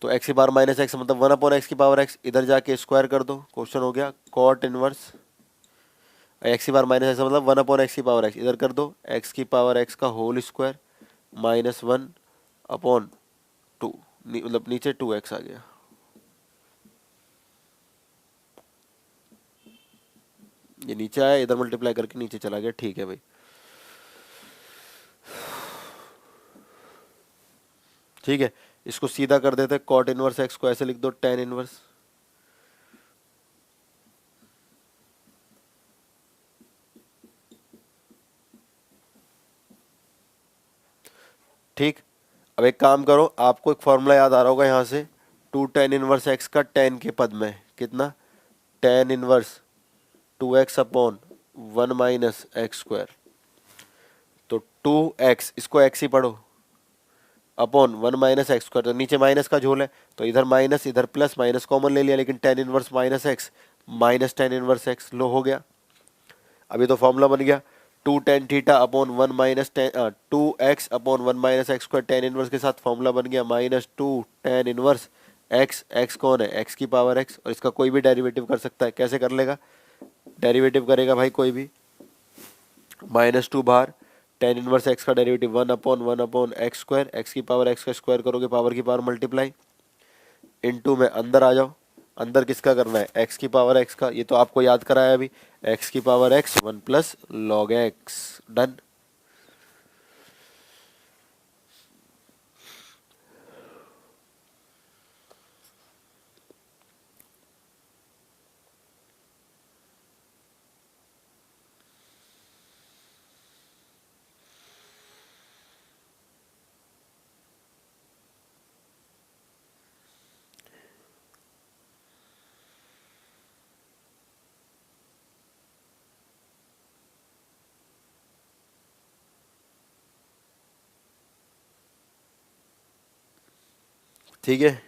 तो एक्स की पावर माइनस एक्स मतलब 1 अपॉन एक्स की पावर एक्स, इधर जाके स्क्वायर कर दो, क्वेश्चन हो गया कॉट इनवर्स एक्स की पावर माइनस एक्स मतलब 1 अपॉन एक्स की पावर एक्स, इधर कर दो एक्स की पावर एक्स का होल स्क्वायर माइनस 1 अपॉन 2, मतलब नीचे 2x आ गया। ये नीचे आया, इधर मल्टीप्लाई करके नीचे चला गया, ठीक है भाई। ठीक है, इसको सीधा कर देते, कॉट इनवर्स एक्स को ऐसे लिख दो टेन इनवर्स। ठीक, अब एक काम करो, आपको एक फॉर्मूला याद आ रहा होगा यहाँ से, 2 टेन इनवर्स एक्स का टेन के पद में कितना, tan inverse 2x upon 1 minus X square. तो 2x, इसको x ही पढ़ो, अपॉन 1 माइनस एक्स स्क्वायर, तो नीचे माइनस का झोल है, तो इधर माइनस इधर प्लस, माइनस कॉमन ले लिया, लेकिन tan inverse minus X minus tan inverse X लो हो गया। अभी तो फॉर्मूला बन गया, 2 tan theta upon 1 minus tan 2x upon 1 minus X square, tan inverse के साथ फॉर्मूला बन गया minus 2 tan inverse x, x कौन है, x की पावर x, और इसका कोई भी डेरिवेटिव कर सकता है। कैसे कर लेगा, डेरिवेटिव करेगा भाई कोई भी, माइनस 2 बाहर, टेन इनवर्स एक्स का derivative 1 upon x square, x की पावर एक्स का स्क्वायर करोगे पावर की पावर मल्टीप्लाई, इनटू में अंदर आ जाओ, अंदर किसका करना है, एक्स की पावर एक्स का, ये तो आपको याद कराया अभी, एक्स की power x 1 plus log x, done. ठीक है,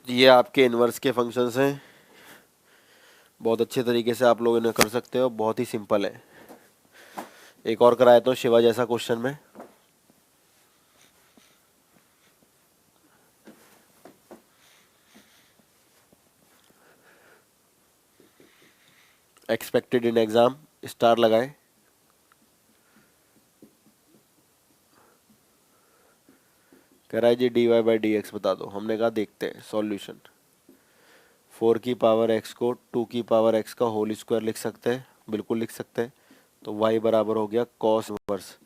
ये आपके इन्वर्स के फंक्शंस हैं, बहुत अच्छे तरीके से आप लोग इन्हें कर सकते हो, बहुत ही सिंपल है। एक और कराया तो शिवा जैसा क्वेश्चन में, एक्सपेक्टेड इन एग्जाम स्टार लगाए, कह रहा है जी dy बाई डी एक्स बता दो। हमने कहा देखते हैं सॉल्यूशन, 4 की पावर x को 2 की पावर x का होल स्क्वायर लिख सकते हैं, बिल्कुल लिख सकते हैं। तो y बराबर हो गया कॉस इनवर्स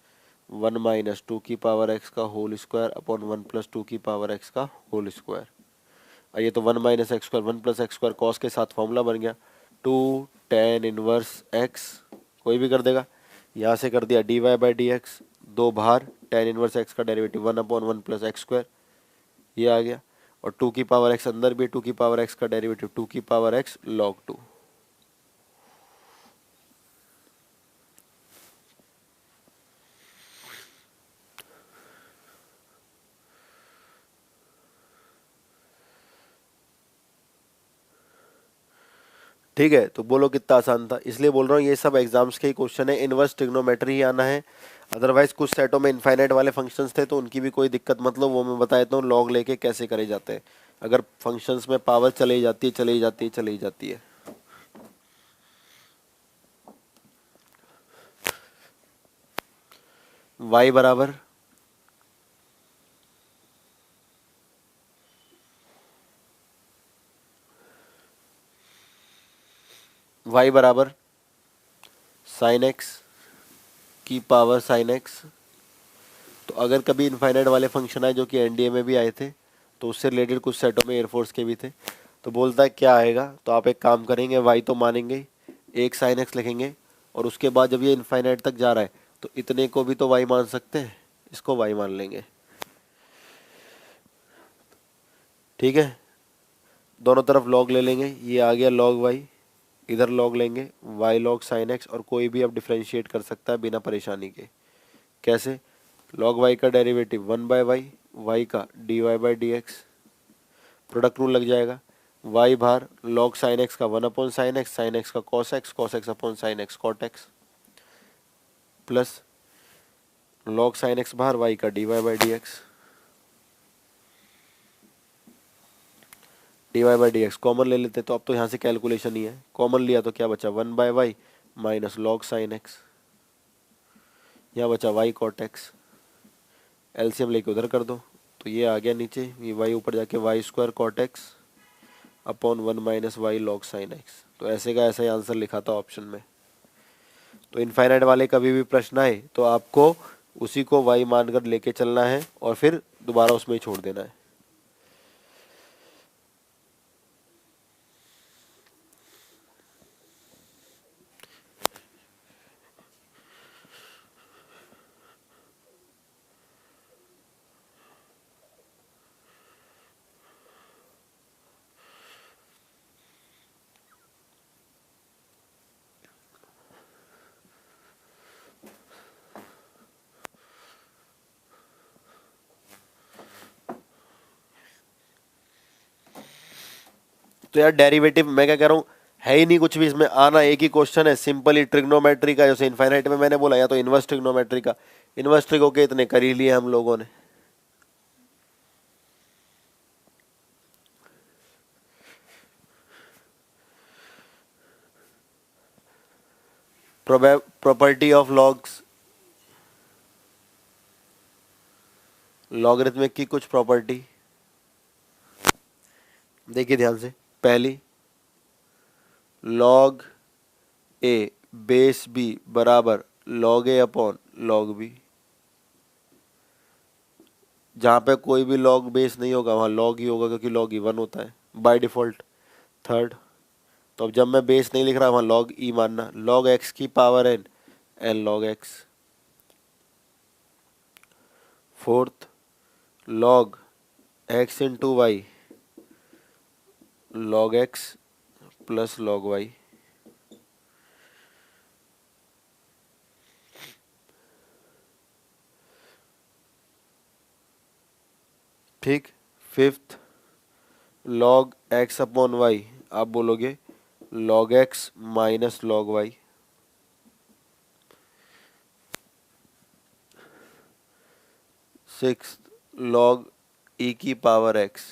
1 माइनस 2 की पावर x का होल स्क्वायर अपॉन 1 प्लस 2 की पावर x का होल स्क्वायर। और ये तो 1 minus X square 1 plus X square cos के साथ फॉर्मूला बन गया 2 टेन इनवर्स x, कोई भी कर देगा। यहाँ से कर दिया dy बाई डी एक्स, दो बाहर, टेन इनवर्स x का derivative 1 upon 1 plus X square, ये आ गया। और 2 की पावर x अंदर भी, 2 की पावर x का डेरिवेटिव 2 की पावर x log 2। ठीक है, तो बोलो कितना आसान था, इसलिए बोल रहा हूँ ये सब एग्जाम्स के ही क्वेश्चन है, इनवर्स ट्रिग्नोमेट्री ही आना है। अदरवाइज कुछ सेटों में इनफाइनाइट वाले फंक्शंस थे तो उनकी भी कोई दिक्कत मतलब, वो मैं बता देता हूँ लॉग लेके कैसे करे जाते हैं। अगर फंक्शंस में पावर चली जाती है चली जाती है चली जाती है। y बराबर y बराबर साइन एक्स की पावर साइन एक्स। तो अगर कभी इनफाइनाइट वाले फंक्शन आए जो कि एनडीए में भी आए थे, तो उससे रिलेटेड कुछ सेटों में एयरफोर्स के भी थे, तो बोलता है क्या आएगा, तो आप एक काम करेंगे वाई तो मानेंगे ही, एक साइन एक्स लिखेंगे, और उसके बाद जब ये इनफाइनाइट तक जा रहा है तो इतने को भी तो वाई मान सकते हैं, इसको वाई मान लेंगे। ठीक है, दोनों तरफ लॉग ले लेंगे, ये आ गया लॉग वाई इधर लॉग लेंगे y log sin x, और कोई भी अब डिफ्रेंशिएट कर सकता है बिना परेशानी के। कैसे? log y का डेरिवेटिव 1/y, y का dy/dx, प्रोडक्ट रूल लग जाएगा। y बाहर log sin x का 1/sin x, sin x का cos x, cos x upon sin x cot x, plus log sin x बाहर y का dy/dx, dy/dx कॉमन ले लेते तो अब तो यहाँ से कैलकुलेशन ही है, कॉमन लिया तो क्या बचा 1/y minus log sin x, यहाँ बचा y cot x, एलसीएम लेके उधर कर दो तो ये आ गया नीचे, ये y ऊपर जाके y² cot x upon 1 minus y log sin x। तो ऐसे का ऐसा ही आंसर लिखा था ऑप्शन में। तो इनफाइनाइट वाले कभी भी प्रश्न आए तो आपको उसी को y मानकर लेके चलना है और फिर दोबारा उसमें ही छोड़ देना है। तो यार डेरिवेटिव मैं क्या कह रहा हूँ, है ही नहीं कुछ भी इसमें, आना एक ही क्वेश्चन है सिंपली ट्रिग्नोमेट्री का, जैसे इनफाइनाइट में मैंने बोला, या तो इनवर्स ट्रिग्नोमेट्री का। इनवर्स ट्रिगो के इतने कर ही लिए हम लोगों ने। प्रॉपर्टी ऑफ लॉग्स, लॉगरिथमिक की कुछ प्रॉपर्टी देखिए ध्यान से। पहली, लॉग ए बेस बी बराबर लॉग ए अपॉन लॉग बी। जहां पे कोई भी लॉग बेस नहीं होगा वहां लॉग ही होगा, क्योंकि लॉग इवन होता है बाय डिफॉल्ट। थर्ड, तो अब जब मैं बेस नहीं लिख रहा वहां लॉग ई मानना, लॉग एक्स की power N, N log X. Fourth, log X into Y, log X plus log Y. ठीक। Fifth, log X upon Y, आप बोलोगे log X minus log Y. Six, log E की power X,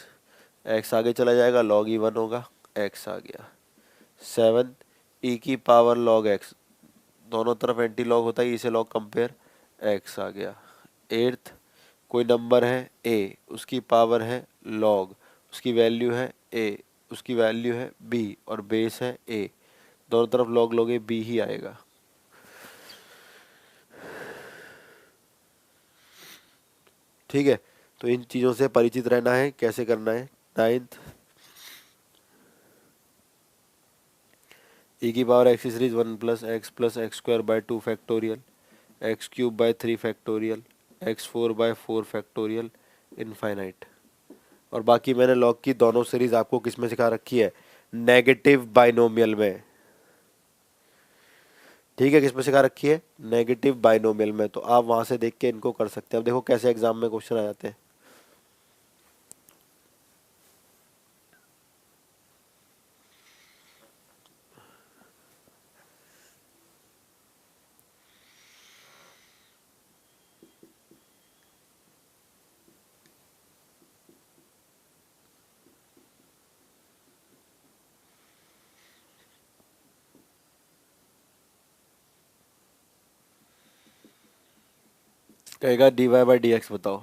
X आगे चला जाएगा log E one होगा, X आ गया। सेवन, ई की पावर लॉग एक्स, दोनों तरफ एंटी लॉग होता है, इसे लॉग कंपेयर, एक्स आ गया। एट्थ, कोई नंबर है ए, उसकी पावर है लॉग, उसकी वैल्यू है ए, उसकी वैल्यू है बी और बेस है ए, दोनों तरफ लॉग लोगे बी ही आएगा। ठीक है, तो इन चीज़ों से परिचित रहना है, कैसे करना है। नाइन्थ, ई की power X series 1 plus X square by 2 factorial, X cube by 3 factorial, X 4 by 4 factorial, infinite. और बाकी मैंने लॉग की दोनों सीरीज आपको किस में सिखा रखी है, नेगेटिव बाइनोमियल में। ठीक है, किस में सिखा रखी है, नेगेटिव बाइनोमियल में। तो आप वहां से देख के इनको कर सकते हैं। अब देखो कैसे एग्जाम में क्वेश्चन आ जाते हैं। कहेगा dy बाई डी एक्स बताओ,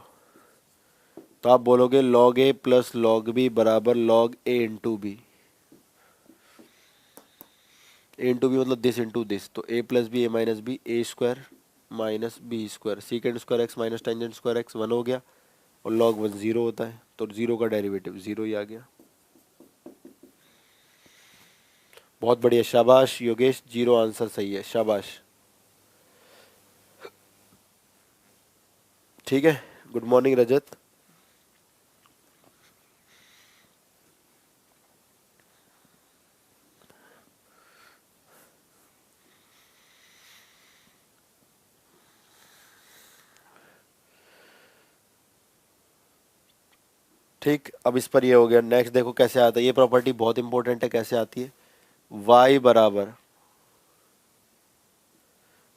तो आप बोलोगे log a plus log b बराबर log a into B. A into B मतलब दिस इंटू दिस, तो a plus B A minus B, A square minus B square, secant square X minus tangent square X 1 हो गया, और log 1 0 होता है, तो 0 का डेरिवेटिव 0 ही आ गया। बहुत बढ़िया, शाबाश योगेश, 0 आंसर सही है, शाबाश। ठीक है, गुड मॉर्निंग रजत। ठीक, अब इस पर ये हो गया। नेक्स्ट देखो कैसे आता है, ये प्रॉपर्टी बहुत इंपॉर्टेंट है। कैसे आती है, y बराबर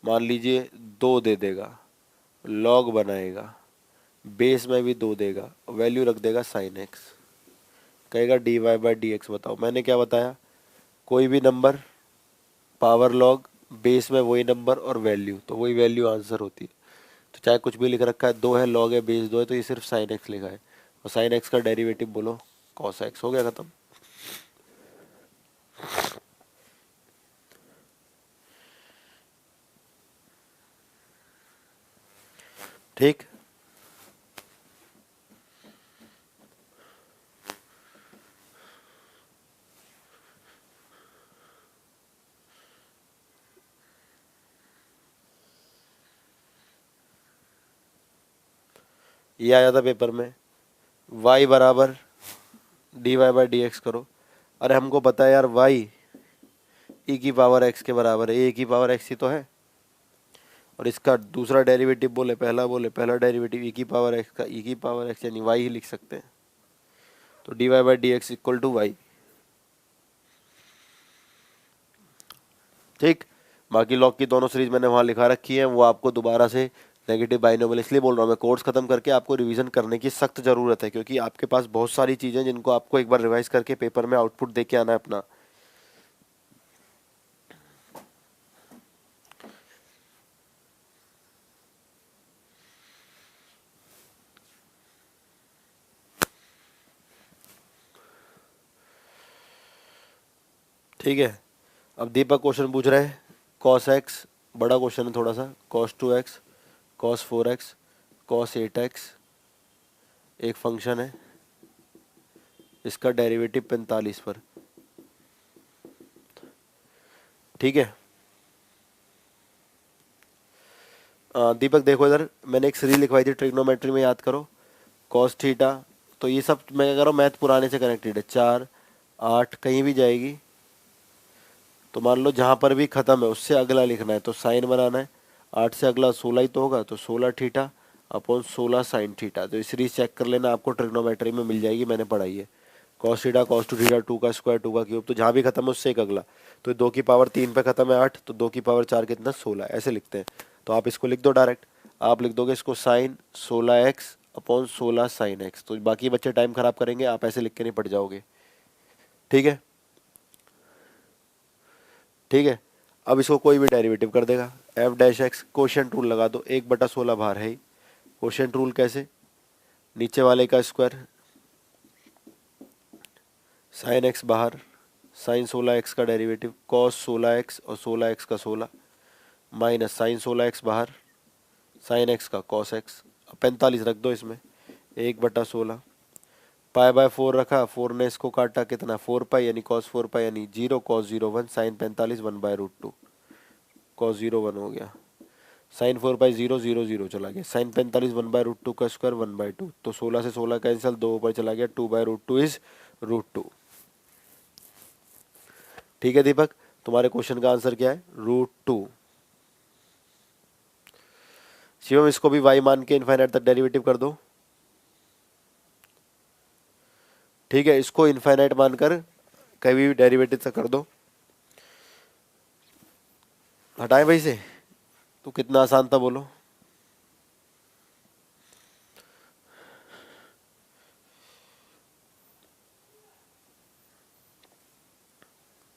मान लीजिए 2 दे देगा, लॉग बनाएगा, बेस में भी 2 देगा, वैल्यू रख देगा साइन एक्स, कहेगा dy बाई डी एक्स। बताओ मैंने क्या बताया, कोई भी नंबर पावर लॉग, बेस में वही नंबर और वैल्यू, तो वही वैल्यू आंसर होती है। तो चाहे कुछ भी लिख रखा है, 2 है, लॉग है, बेस 2 है, तो ये सिर्फ साइन एक्स लिखा है। और साइन एक्स का डेरिवेटिव बोलो कॉस एक्स। हो गया खत्म। ठीक, ये आया था पेपर में, y बराबर D Y by D X करो। अरे हमको पता है यार y e की पावर x के बराबर है, ए की पावर x ही तो है। और इसका दूसरा डेरिवेटिव बोले पहला डेरिवेटिव e की पावर x का e की पावर x यानी y ही लिख सकते हैं। तो D Y by D X equal to Y. ठीक, बाकी लॉग की दोनों सीरीज मैंने वहाँ लिखा रखी है, वो आपको दोबारा से नेगेटिव बाइनोमियल इसलिए बोल रहा हूँ मैं, कोर्स खत्म करके आपको रिवीजन करने की सख्त ज़रूरत है, क्योंकि आपके पास बहुत सारी चीज़ें जिनको आपको एक बार रिवाइज करके पेपर में आउटपुट दे के आना है अपना। ठीक है, अब दीपक क्वेश्चन पूछ रहे हैं कॉस एक्स, बड़ा क्वेश्चन है थोड़ा सा, cos 2x, cos 4x, cos 8x, एक फंक्शन है, इसका डेरिवेटिव 45 पर। ठीक है, दीपक देखो इधर मैंने एक सीरीज लिखवाई थी ट्रिग्नोमेट्री में, याद करो, कॉस थीटा। तो ये सब मैं क्या कर रहा हूँ, मैथ पुराने से कनेक्टेड है, 4 8 कहीं भी जाएगी, तो मान लो जहाँ पर भी ख़त्म है उससे अगला लिखना है, तो साइन बनाना है। 8 से अगला 16 ही तो होगा, तो 16 थीटा अपॉन 16 साइन थीटा। तो ये सीरीज चेक कर लेना, आपको ट्रिग्नोमेट्री में मिल जाएगी, मैंने पढ़ाई है। कॉस थीटा कॉस 2 थीटा, 2 का स्क्वायर 2 का क्यूब, तो जहाँ भी खत्म है उससे एक अगला। तो 2 की पावर 3 पे खत्म है 8, तो 2 की पावर 4 कितना 16, ऐसे लिखते हैं। तो आप इसको लिख दो डायरेक्ट, आप लिख दोगे इसको sign 16x upon 16 sine x. तो बाकी बच्चे टाइम खराब करेंगे, आप ऐसे लिख के नहीं पढ़ जाओगे। ठीक है, ठीक है, अब इसको कोई भी डेरिवेटिव कर देगा, F dash x, quotient rule लगा दो, 1/16 बाहर है ही। कोशेंट रूल कैसे, नीचे वाले का स्क्वायर, साइन एक्स बाहर, साइन 16x का डेरिवेटिव, कॉस 16x और 16x का 16, माइनस साइन 16x बाहर, साइन एक्स का कॉस एक्स। 45 रख दो इसमें, 1/16, पाई बाय 4 रखा, 4 ने इसको काटा कितना 4 पाई, यानी कॉस 4 पाई यानी 0 कॉस 0 1, साइन 45 1/√2, कॉस 0 1 हो गया, साइन 4 पाई 0 0 0 चला गया, साइन 45 1/√2 का स्क्वायर 1/2, तो 16 से 16 कैंसिल, 2 ऊपर चला गया, 2/√2 इज √2। ठीक है दीपक, तुम्हारे क्वेश्चन का आंसर क्या है, √2। शिवम इसको भी y मान के इनफाइनाइट तक डेरिवेटिव कर दो। ठीक है, इसको इनफाइनाइट मानकर कभी भी डेरिवेटिव तक कर दो। हटाएं भाई से, तो कितना आसान था बोलो।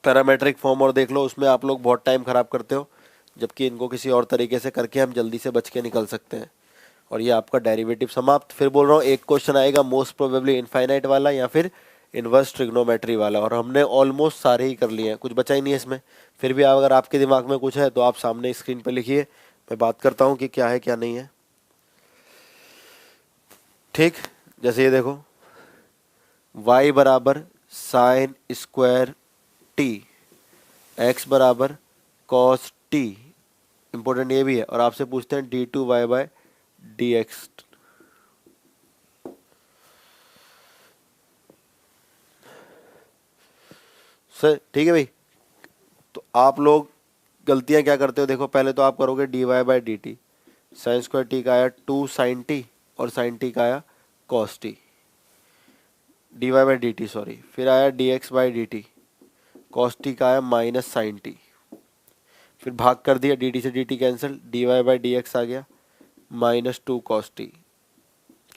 पैरामेट्रिक फॉर्म और देख लो, उसमें आप लोग बहुत टाइम खराब करते हो, जबकि इनको किसी और तरीके से करके हम जल्दी से बच के निकल सकते हैं। और ये आपका डेरिवेटिव समाप्त। फिर बोल रहा हूँ एक क्वेश्चन आएगा मोस्ट प्रोबेबली इनफाइनाइट वाला या फिर इनवर्स ट्रिग्नोमेट्री वाला, और हमने ऑलमोस्ट सारे ही कर लिए हैं, कुछ बचा ही नहीं है इसमें। फिर भी अगर आपके दिमाग में कुछ है तो आप सामने स्क्रीन पर लिखिए, मैं बात करता हूँ कि क्या है क्या नहीं है। ठीक, जैसे ये देखो, y बराबर साइन स्क्वायर टी, x बराबर कॉस टी, इंपॉर्टेंट ये भी है। और आपसे पूछते हैं d2y bye D x. Sir ठीक है भाई, तो आप लोग गलतियां क्या करते हो, देखो पहले तो आप करोगे dy by D T, sine square T का आया 2 साइन टी और साइन टी का आया cos T. D Y by D T sorry, फिर आया D X by D T, cos T का आया माइनस साइन टी, फिर भाग कर दिया, डी टी से D T cancel, D Y by D X आ गया माइनस टू कॉस टी।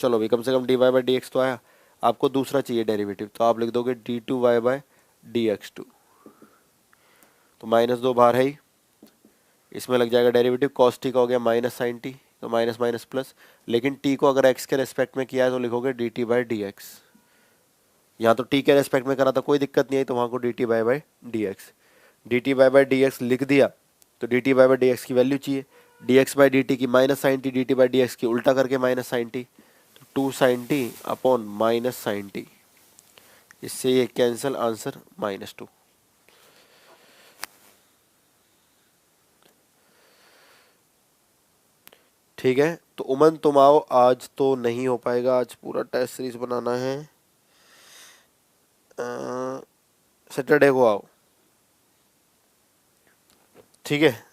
चलो भाई कम से कम D Y by D X तो आया। आपको दूसरा चाहिए डेरिवेटिव, तो आप लिख दोगे D two Y by D X two, तो माइनस दो बाहर है ही, इसमें लग जाएगा डेरिवेटिव, कॉस टी का हो गया माइनस साइन टी, तो माइनस माइनस प्लस, लेकिन टी को अगर एक्स के रेस्पेक्ट में किया है तो लिखोगे D T by D x. यहाँ तो टी के रेस्पेक्ट में करा था कोई दिक्कत नहीं आई, तो वहाँ को D T by D X, D T by D X लिख दिया, तो D T by D X की वैल्यू चाहिए, D X by D T की minus sine T, D T by D X की उल्टा करके माइनस साइन टी, तो two sine T upon minus sine T, इससे ये कैंसिल, आंसर -2। ठीक है, तो उमन तुम आओ, आज तो नहीं हो पाएगा, आज पूरा टेस्ट सीरीज बनाना है, सैटरडे को आओ, ठीक है।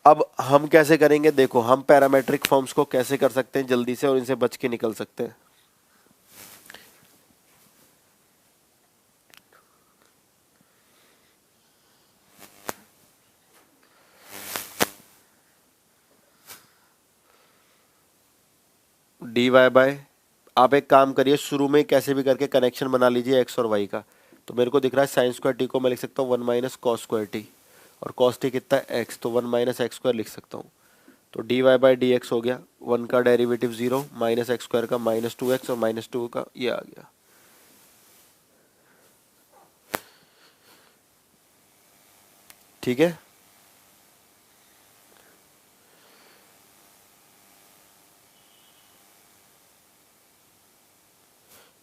अब हम कैसे करेंगे, देखो हम पैरामेट्रिक फॉर्म्स को कैसे कर सकते हैं जल्दी से और इनसे बच के निकल सकते हैं। डी वाई बाय, आप एक काम करिए, शुरू में कैसे भी करके कनेक्शन बना लीजिए एक्स और वाई का। तो मेरे को दिख रहा है साइन स्क्वायर टी को मैं लिख सकता हूँ 1 माइनस कॉस स्क्वायर टी, और कॉस टी कितना है एक्स, तो 1 माइनस एक्स स्क्वायर लिख सकता हूँ। तो D Y by D X हो गया, 1 का डेरिवेटिव 0, माइनस एक्स स्क्वायर का -2x और -2 का ये आ गया। ठीक है,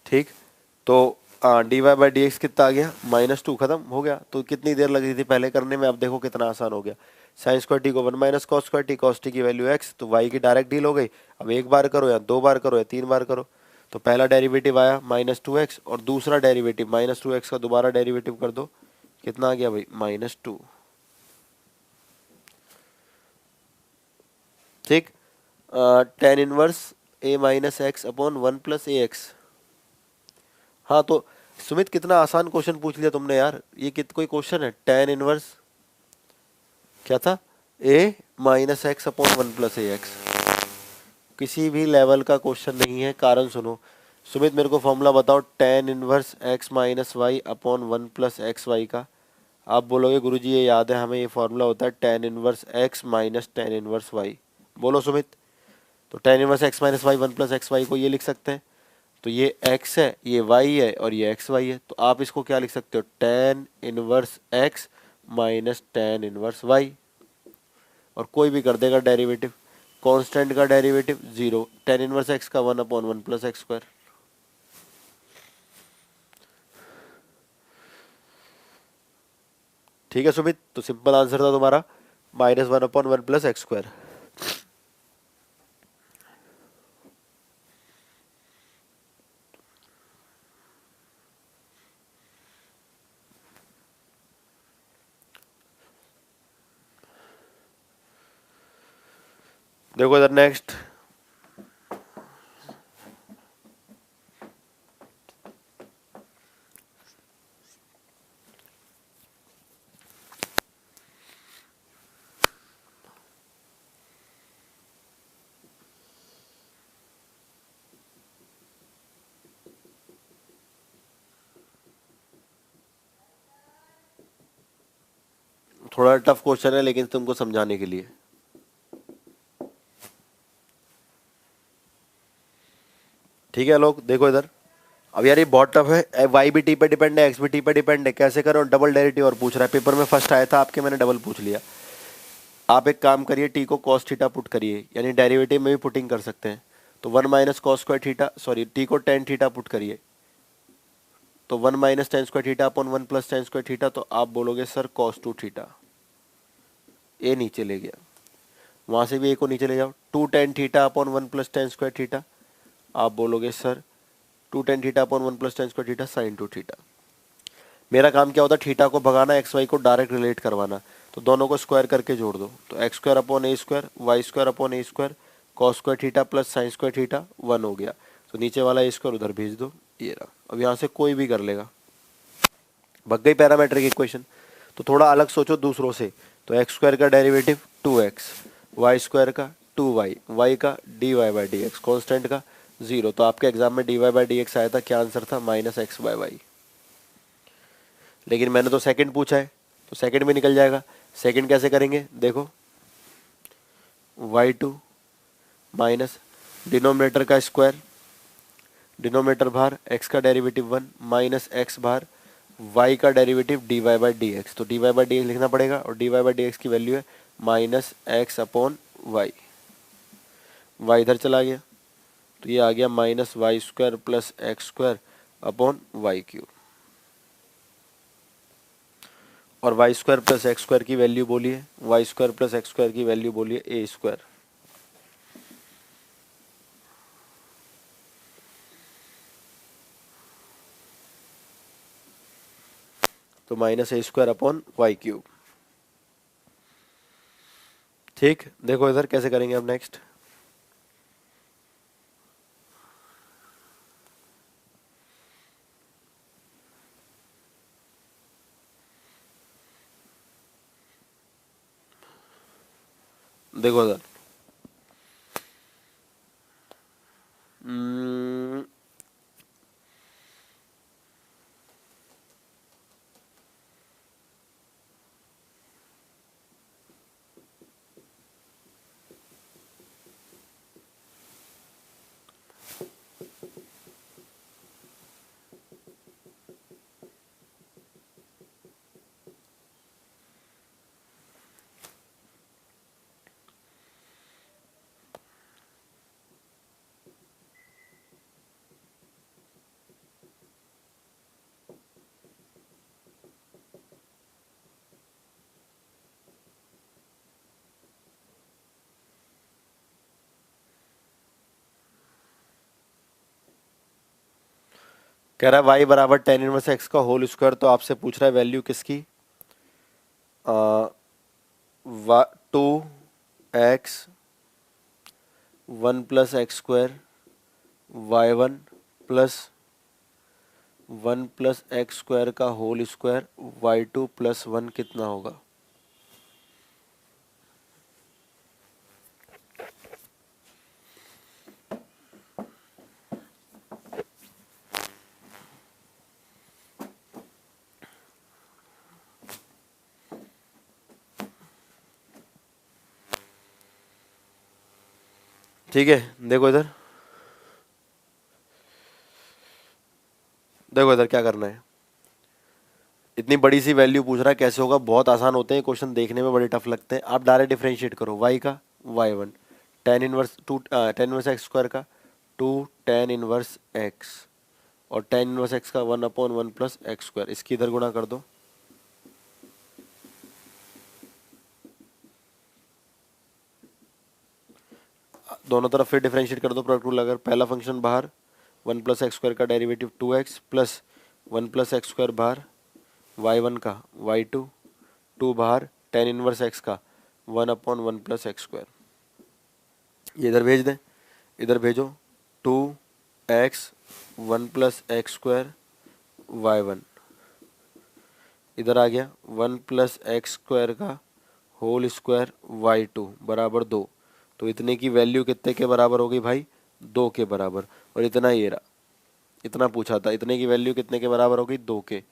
ठीक, तो D Y by D X कितना आ गया -2, खत्म हो गया। तो कितनी देर लगी थी पहले करने में, अब देखो कितना आसान हो गया। साइन स्क्वायर टी को 1 minus cos square T, cos T की वैल्यू x, तो y की डायरेक्ट डील हो गई। अब एक बार करो या दो बार करो या तीन बार करो, तो पहला डेरिवेटिव आया -2x, और दूसरा डेरिवेटिव -2x का दोबारा डेरिवेटिव कर दो, कितना आ गया भाई -2। ठीक, tan inverse a minus x upon 1 plus A x. हाँ तो सुमित कितना आसान क्वेश्चन पूछ लिया तुमने यार, ये कोई क्वेश्चन है, tan इनवर्स क्या था, a minus x upon 1 plus A x, किसी भी लेवल का क्वेश्चन नहीं है। कारण सुनो सुमित, मेरे को फॉर्मूला बताओ tan inverse x minus Y upon 1 plus X Y का। आप बोलोगे गुरुजी ये याद है हमें, ये फॉर्मूला होता है tan inverse x minus tan inverse y। बोलो सुमित, तो tan inverse x minus Y 1 plus X Y को ये लिख सकते हैं, तो ये x है, ये y है और ये xy है, तो आप इसको क्या लिख सकते हो, tan inverse x minus tan inverse y, और कोई भी कर देगा डेरिवेटिव, कांस्टेंट का डेरिवेटिव 0, tan इनवर्स x का 1 अपॉन 1 प्लस एक्स स्क्वायर। ठीक है सुमित, तो सिंपल आंसर था तुम्हारा -1 अपॉन 1 प्लस एक्स स्क्वायर। देखो इधर नेक्स्ट, थोड़ा टफ क्वेश्चन है लेकिन तुमको समझाने के लिए। ठीक है लोग देखो इधर, अब यार ये बहुत टफ है, वाई भी टी पे डिपेंड है, एक्स भी टी पे डिपेंड है, कैसे करो, डबल डेरिवेटिव और पूछ रहा है, पेपर में फर्स्ट आया था आपके, मैंने डबल पूछ लिया। आप एक काम करिए, टी को कॉस थीटा पुट करिए, यानी डेरिवेटिव में भी पुटिंग कर सकते हैं, तो 1 minus cos square theta, sorry T को टेन थीटा पुट करिए, तो 1 minus ten square theta upon 1 plus tan square theta, तो आप बोलोगे सर कॉस 2 थीटा, ए नीचे ले गया, वहाँ से भी ए को नीचे ले जाओ, 2 tan theta upon 1 plus tan square theta, आप बोलोगे sir 2 tan theta upon 1 plus tan square theta sine 2 theta. मेरा काम क्या होता है, थीटा को भगाना, एक्स वाई को डायरेक्ट रिलेट करवाना, तो दोनों को स्क्वायर करके जोड़ दो, तो X square upon A square, Y square upon A square cos square theta plus sine square theta 1 हो गया। तो नीचे वाला ए स्क्वायर उधर भेज दो, ये रहा। अब यहाँ से कोई भी कर लेगा, भग गई पैरामेट्रिक इक्वेशन। तो थोड़ा अलग सोचो दूसरों से। तो एक्स स्क्वायर का डेरिवेटिव 2x, वाई स्क्वायर का 2y, वाई का dy/dx, कॉन्स्टेंट का 0। तो आपके एग्जाम में dy/dx आया था, क्या आंसर था? -x/y। लेकिन मैंने तो सेकंड पूछा है, तो सेकंड में निकल जाएगा। सेकंड कैसे करेंगे देखो, y2 माइनस डिनोमिनेटर का स्क्वायर, डिनोमिनेटर बाहर, x का डेरिवेटिव 1 माइनस x बाहर, y का डेरिवेटिव dy/dx। तो dy/dx लिखना पड़ेगा, और dy/dx की वैल्यू है -x/y। y इधर चला गया, तो ये आ गया -y² प्लस x²/y³। और y² प्लस x² की वैल्यू बोलिए, y² प्लस x² की वैल्यू बोलिए a²। तो -a²/y³। ठीक, देखो इधर कैसे करेंगे अब नेक्स्ट। देखो इधर कह रहा है y बराबर tan इनवर्स x का होल स्क्वायर। तो आपसे पूछ रहा है वैल्यू किसकी, 2x 1 plus x² y1 plus 1 plus x² का होल स्क्वायर y2 प्लस 1 कितना होगा। ठीक है, देखो इधर, देखो इधर क्या करना है। इतनी बड़ी सी वैल्यू पूछ रहा है, कैसे होगा। बहुत आसान होते हैं क्वेश्चन, देखने में बड़े टफ लगते हैं। आप डायरेक्ट डिफरेंशिएट करो, y का y1 tan इनवर्स x² का 2 tan इनवर्स x, और tan इनवर्स x का 1/1 प्लस x²। इसकी इधर गुणा कर दो, दोनों तरफ फिर डिफरेंशिएट कर दो प्रोडक्ट रूल अगर। पहला फंक्शन बाहर 1 प्लस x² का derivative 2x plus 1 plus x² बाहर, y1 का y2, 2 बाहर tan इनवर्स x का 1/1 प्लस x²। ये इधर भेज दें, इधर भेजो 2x 1 प्लस x² y1, इधर आ गया 1 प्लस x² का होल स्क्वायर y2 बराबर 2। तो इतने की वैल्यू कितने के बराबर होगी भाई, 2 के बराबर। और इतना ये रहा, इतना पूछा था, इतने की वैल्यू कितने के बराबर होगी, 2 के।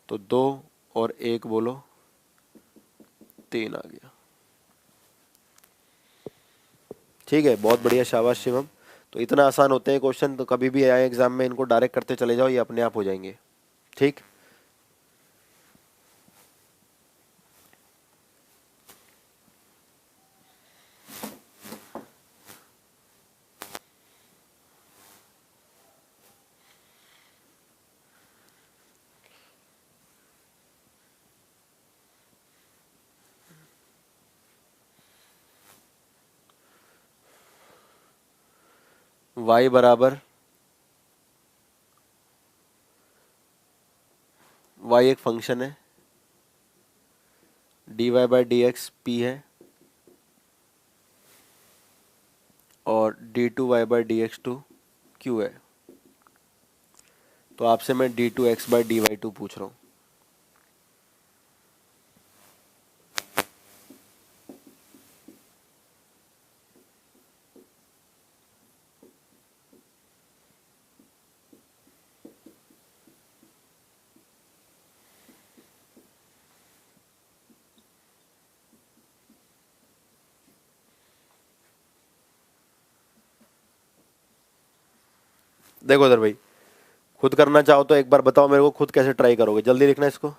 तो 2 और 1 बोलो 3 आ गया। ठीक है, बहुत बढ़िया, शाबाश शिवम। तो इतना आसान होते हैं क्वेश्चन, तो कभी भी आए एग्जाम में इनको डायरेक्ट करते चले जाओ, ये अपने आप हो जाएंगे। ठीक, y बराबर, y एक फंक्शन है, dy/dx p है, और d2y/dx2 क्यू है। तो आपसे मैं d2x/dy2 पूछ रहा हूँ। देखो इधर भाई, खुद करना चाहो तो एक बार बताओ मेरे को, खुद कैसे ट्राई करोगे, जल्दी लिखना इसको।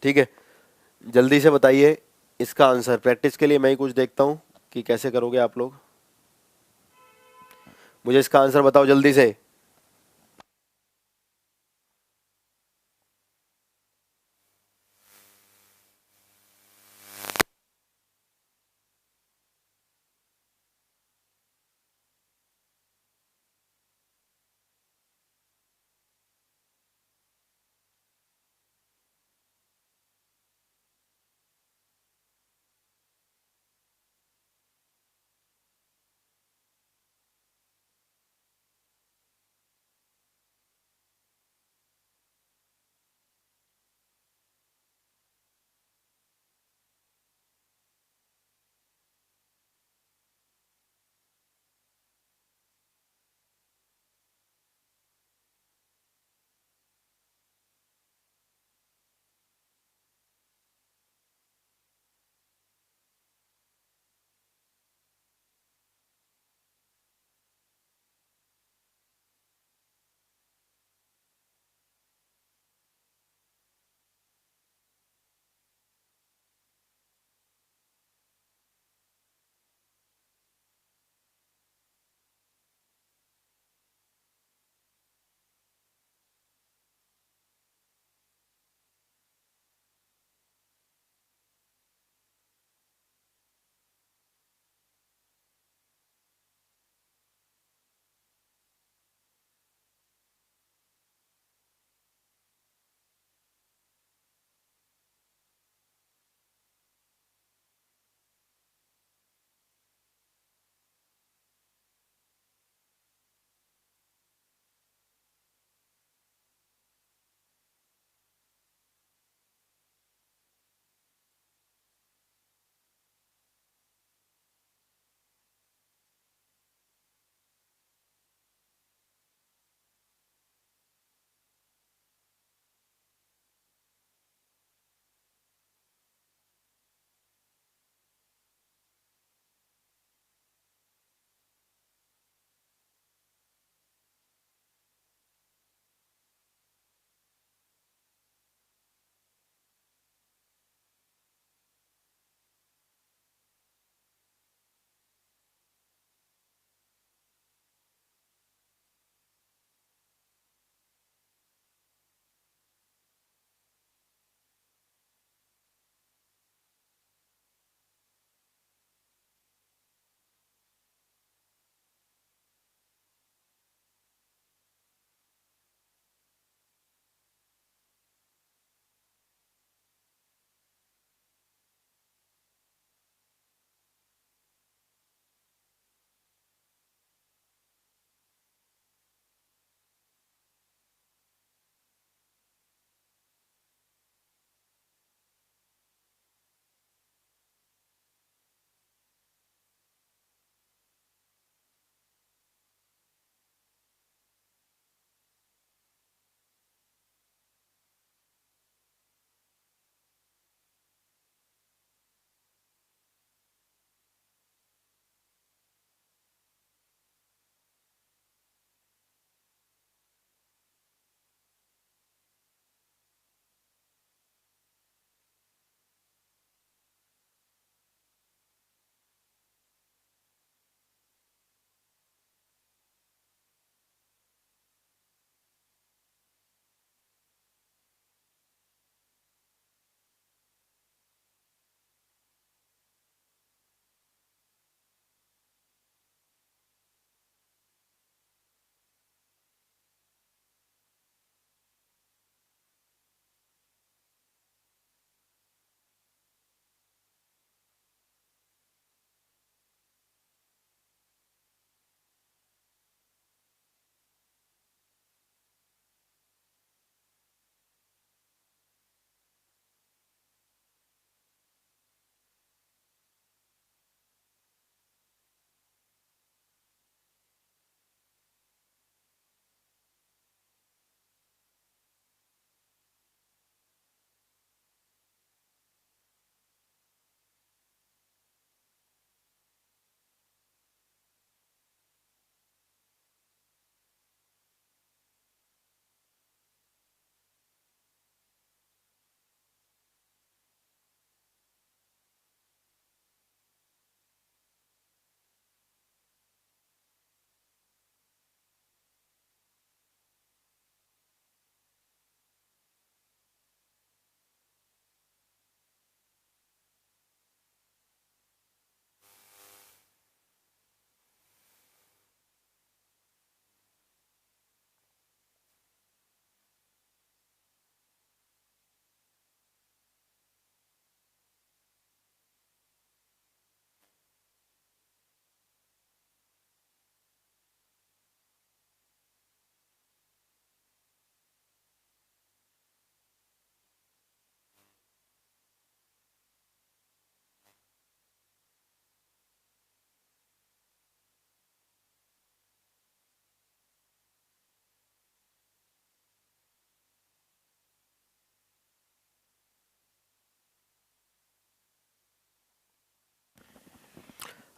ठीक है, जल्दी से बताइए इसका आंसर। प्रैक्टिस के लिए मैं ही कुछ देखता हूँ कि कैसे करोगे आप लोग। मुझे इसका आंसर बताओ जल्दी से।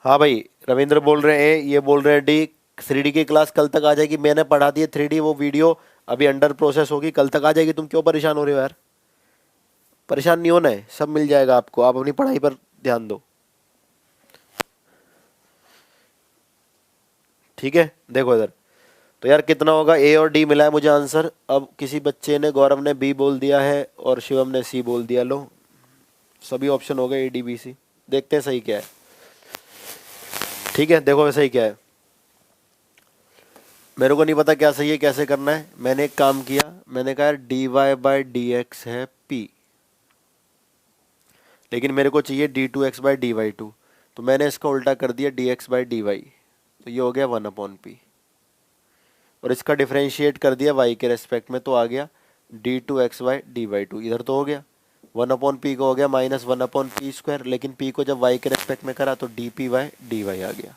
हाँ भाई, रविंद्र बोल रहे हैं, ये बोल रहे हैं डी 3D की क्लास कल तक आ जाएगी। मैंने पढ़ा दी है 3D, वो वीडियो अभी अंडर प्रोसेस होगी, कल तक आ जाएगी। तुम क्यों परेशान हो रहे हो यार? परेशान नहीं होना है, सब मिल जाएगा आपको, आप अपनी पढ़ाई पर ध्यान दो। ठीक है, देखो इधर। तो यार कितना होगा, ए और डी मिला है मुझे आंसर। अब किसी बच्चे ने, गौरव ने बी बोल दिया है और शिवम ने सी बोल दिया। लो, सभी ऑप्शन हो गए ए डी बी सी। देखते हैं सही क्या है। ठीक है, देखो सही क्या है। मेरे को नहीं पता क्या सही है, कैसे करना है। मैंने एक काम किया, मैंने कहा यार D Y by D X है पी, लेकिन मेरे को चाहिए D two X by D Y two. तो मैंने इसका उल्टा कर दिया D X by D Y, तो ये हो गया 1/p। और इसका डिफरेंशिएट कर दिया वाई के रेस्पेक्ट में, तो आ गया D two X by D Y two. इधर तो हो गया 1/p को हो गया -1/p², लेकिन p को जब y के रेस्पेक्ट में करा तो D P by D Y आ गया।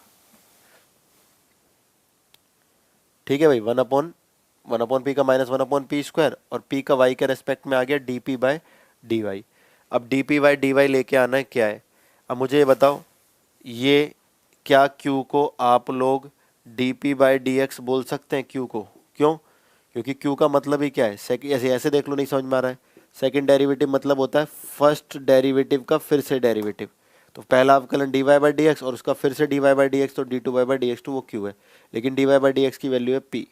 ठीक है भाई, 1/p का -1/p² और p का y के रेस्पेक्ट में आ गया D P by D Y. अब D P by D Y लेके आना है क्या है। अब मुझे ये बताओ, ये क्या q को आप लोग D P by D x बोल सकते हैं? q को क्यों? क्योंकि q का मतलब ही क्या है, ऐसे ऐसे देख लो, नहीं समझ में आ रहा है। सेकंड डेरिवेटिव मतलब होता है फर्स्ट डेरिवेटिव का फिर से डेरिवेटिव। तो पहला अवकलन D Y by D X और उसका फिर से D Y by D X, तो D two Y by D X two वो q है। लेकिन D Y by D X की वैल्यू है p,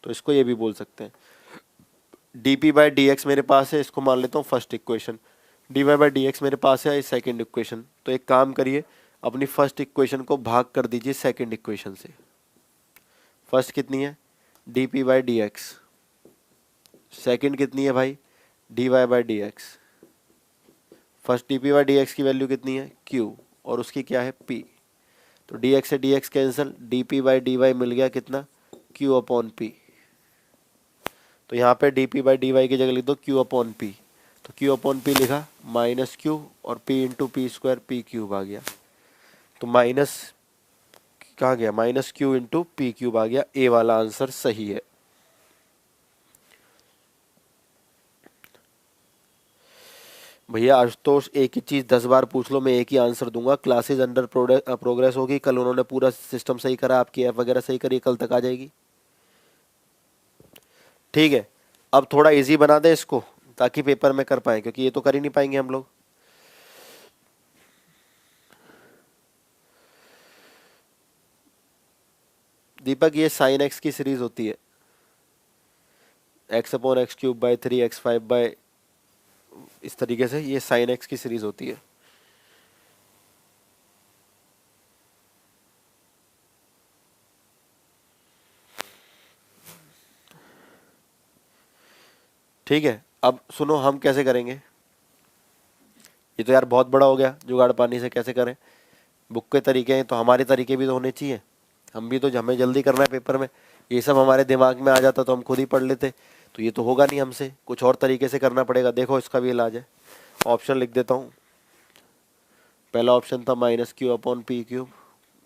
तो इसको ये भी बोल सकते हैं। D P by D X मेरे पास है, इसको मान लेता हूँ first equation. D Y by D X मेरे पास है सेकंड इक्वेशन। तो एक काम करिए, अपनी फर्स्ट इक्वेशन को भाग कर दीजिए सेकंड इक्वेशन से। फर्स्ट कितनी है, D P by D X. Second कितनी है भाई, D Y by D X. First D P by D X की वैल्यू कितनी है, q, और उसकी क्या है p। तो डी एक्स से D X cancel, D P by D Y मिल गया कितना, q/p। तो यहाँ पे D P by D Y की जगह लिख दो q/p। तो q/p लिखा -q और p इंटू p², p³ आ गया। तो माइनस कहाँ गया, -q इंटू p³ आ गया। ए वाला आंसर सही है। भैया आशुतोष, एक ही चीज़ 10 बार पूछ लो, मैं एक ही आंसर दूंगा। क्लासेज अंडर प्रोग्रेस होगी, कल उन्होंने पूरा सिस्टम सही करा, आपकी ऐप वगैरह सही करी, कल तक आ जाएगी। ठीक है, अब थोड़ा इजी बना दें इसको ताकि पेपर में कर पाए, क्योंकि ये तो कर ही नहीं पाएंगे हम लोग। दीपक, ये साइन एक्स की सीरीज होती है, x/x³ 3x5 इस तरीके से, ये साइन एक्स की सीरीज होती है। ठीक है, अब सुनो हम कैसे करेंगे। ये तो यार बहुत बड़ा हो गया, जुगाड़ पानी से कैसे करें। बुक के तरीके हैं तो हमारे तरीके भी तो होने चाहिए। हम भी तो, हमें जल्दी करना है पेपर में, ये सब हमारे दिमाग में आ जाता तो हम खुद ही पढ़ लेते। तो ये तो होगा नहीं हमसे, कुछ और तरीके से करना पड़ेगा। देखो इसका भी इलाज है, ऑप्शन लिख देता हूँ। पहला ऑप्शन था -q/p³,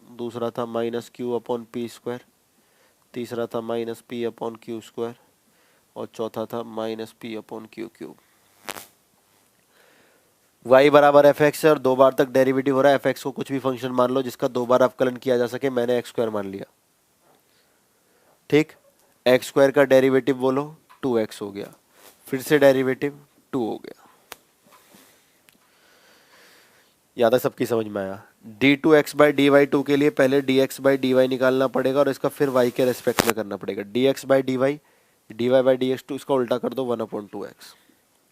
दूसरा था -q/p², तीसरा था -p/q², और चौथा था -p/q³। y बराबर एफ एक्स है और 2 बार तक डेरिवेटिव हो रहा है। एफ एक्स को कुछ भी फंक्शन मान लो जिसका 2 बार अवकलन किया जा सके, मैंने x² मान लिया। ठीक, x² का डेरिवेटिव बोलो 2x हो गया, फिर से डेरिवेटिव 2 हो गया। यहाँ तक सबकी समझ में आया। d2x by D Y to के लिए पहले dx बाई डी वाई निकालना पड़ेगा और इसका फिर y के रेस्पेक्ट में करना पड़ेगा। dx by D Y, D Y by D X two, इसका उल्टा कर दो 1/2x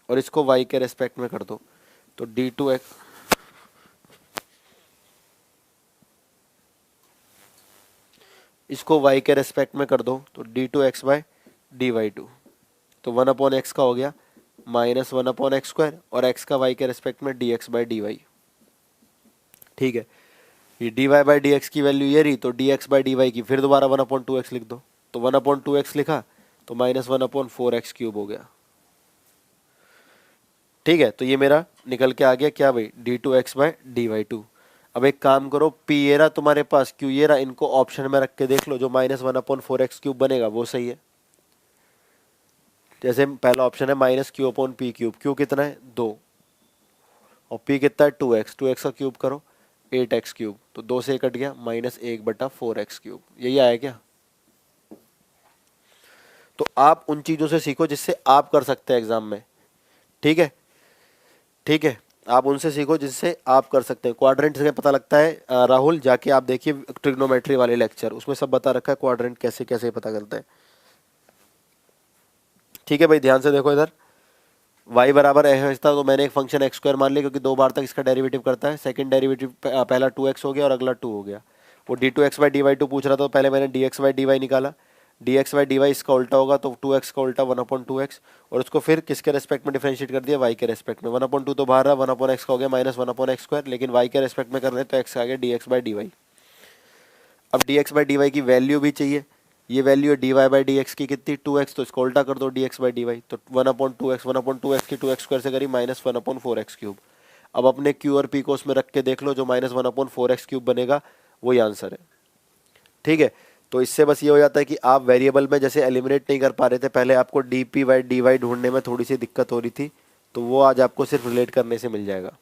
और इसको y के रेस्पेक्ट में कर दो, तो d2x, इसको y के रेस्पेक्ट में कर दो तो d2x by D Y two, तो 1/x का हो गया -1/x² और x का y के रेस्पेक्ट में dx बाई डी वाई। ठीक है, ये dy बाई डी एक्स की वैल्यू ये रही, तो dx बाई डी वाई की फिर दोबारा 1/2x लिख दो, तो 1/2x लिखा तो -1/4x³ हो गया। ठीक है, तो ये मेरा निकल के आ गया क्या भाई, d2x by D Y to. अब एक काम करो, p ये रहा तुम्हारे पास, q ये रहा, इनको ऑप्शन में रख के देख लो, जो -1/4x³ बनेगा वो सही है। जैसे पहला ऑप्शन है -q/p³, q कितना है 2 और p कितना है 2x, 2x का क्यूब करो 8x³ तो 2 से कट गया, -1/4x³। यही आया क्या? तो आप उन चीज़ों से सीखो जिससे आप कर सकते हैं एग्जाम में। ठीक है, ठीक है, आप उनसे सीखो जिससे आप कर सकते हैं। क्वाड्रेंट से पता लगता है राहुल, जाके आप देखिए ट्रिग्नोमेट्री वाले लेक्चर, उसमें सब बता रखा है क्वाड्रेंट कैसे कैसे पता करता है। ठीक है भाई, ध्यान से देखो इधर, y बराबर है था तो मैंने एक फंक्शन x² मान लिया क्योंकि 2 बार तक इसका डेरिवेटिव करता है। सेकंड डेरिवेटिव पहला 2x हो गया और अगला 2 हो गया। वो d2x/dy2 पूछ रहा था तो पहले मैंने dx/dy निकाला। dx/dy इसका उल्टा होगा तो 2x का उल्टा 1/2x, और उसको फिर किसके रेस्पेक्ट में डिफरेंशिएट कर दिया? y के रेस्पेक्ट में। 1/2 तो बाहर रहा, 1/x का हो गया -1/x², लेकिन y के रेस्पेक्ट में कर रहे हैं तो x आ गया dx/dy। अब dx/dy की वैल्यू भी चाहिए, ये वैल्यू है dy/dx की कितनी? 2x, तो इसको उल्टा कर दो dx/dy, तो 1/2x, 1/2x की 2x² से करी -1/4x³। अब अपने q और p को उसमें रख के देख लो, जो -1/4x³ बनेगा वही आंसर है। ठीक है, तो इससे बस ये हो जाता है कि आप वेरिएबल में जैसे एलिमिनेट नहीं कर पा रहे थे पहले, आपको dp/dy ढूंढने में थोड़ी सी दिक्कत हो रही थी, तो वो आज आपको सिर्फ रिलेट करने से मिल जाएगा।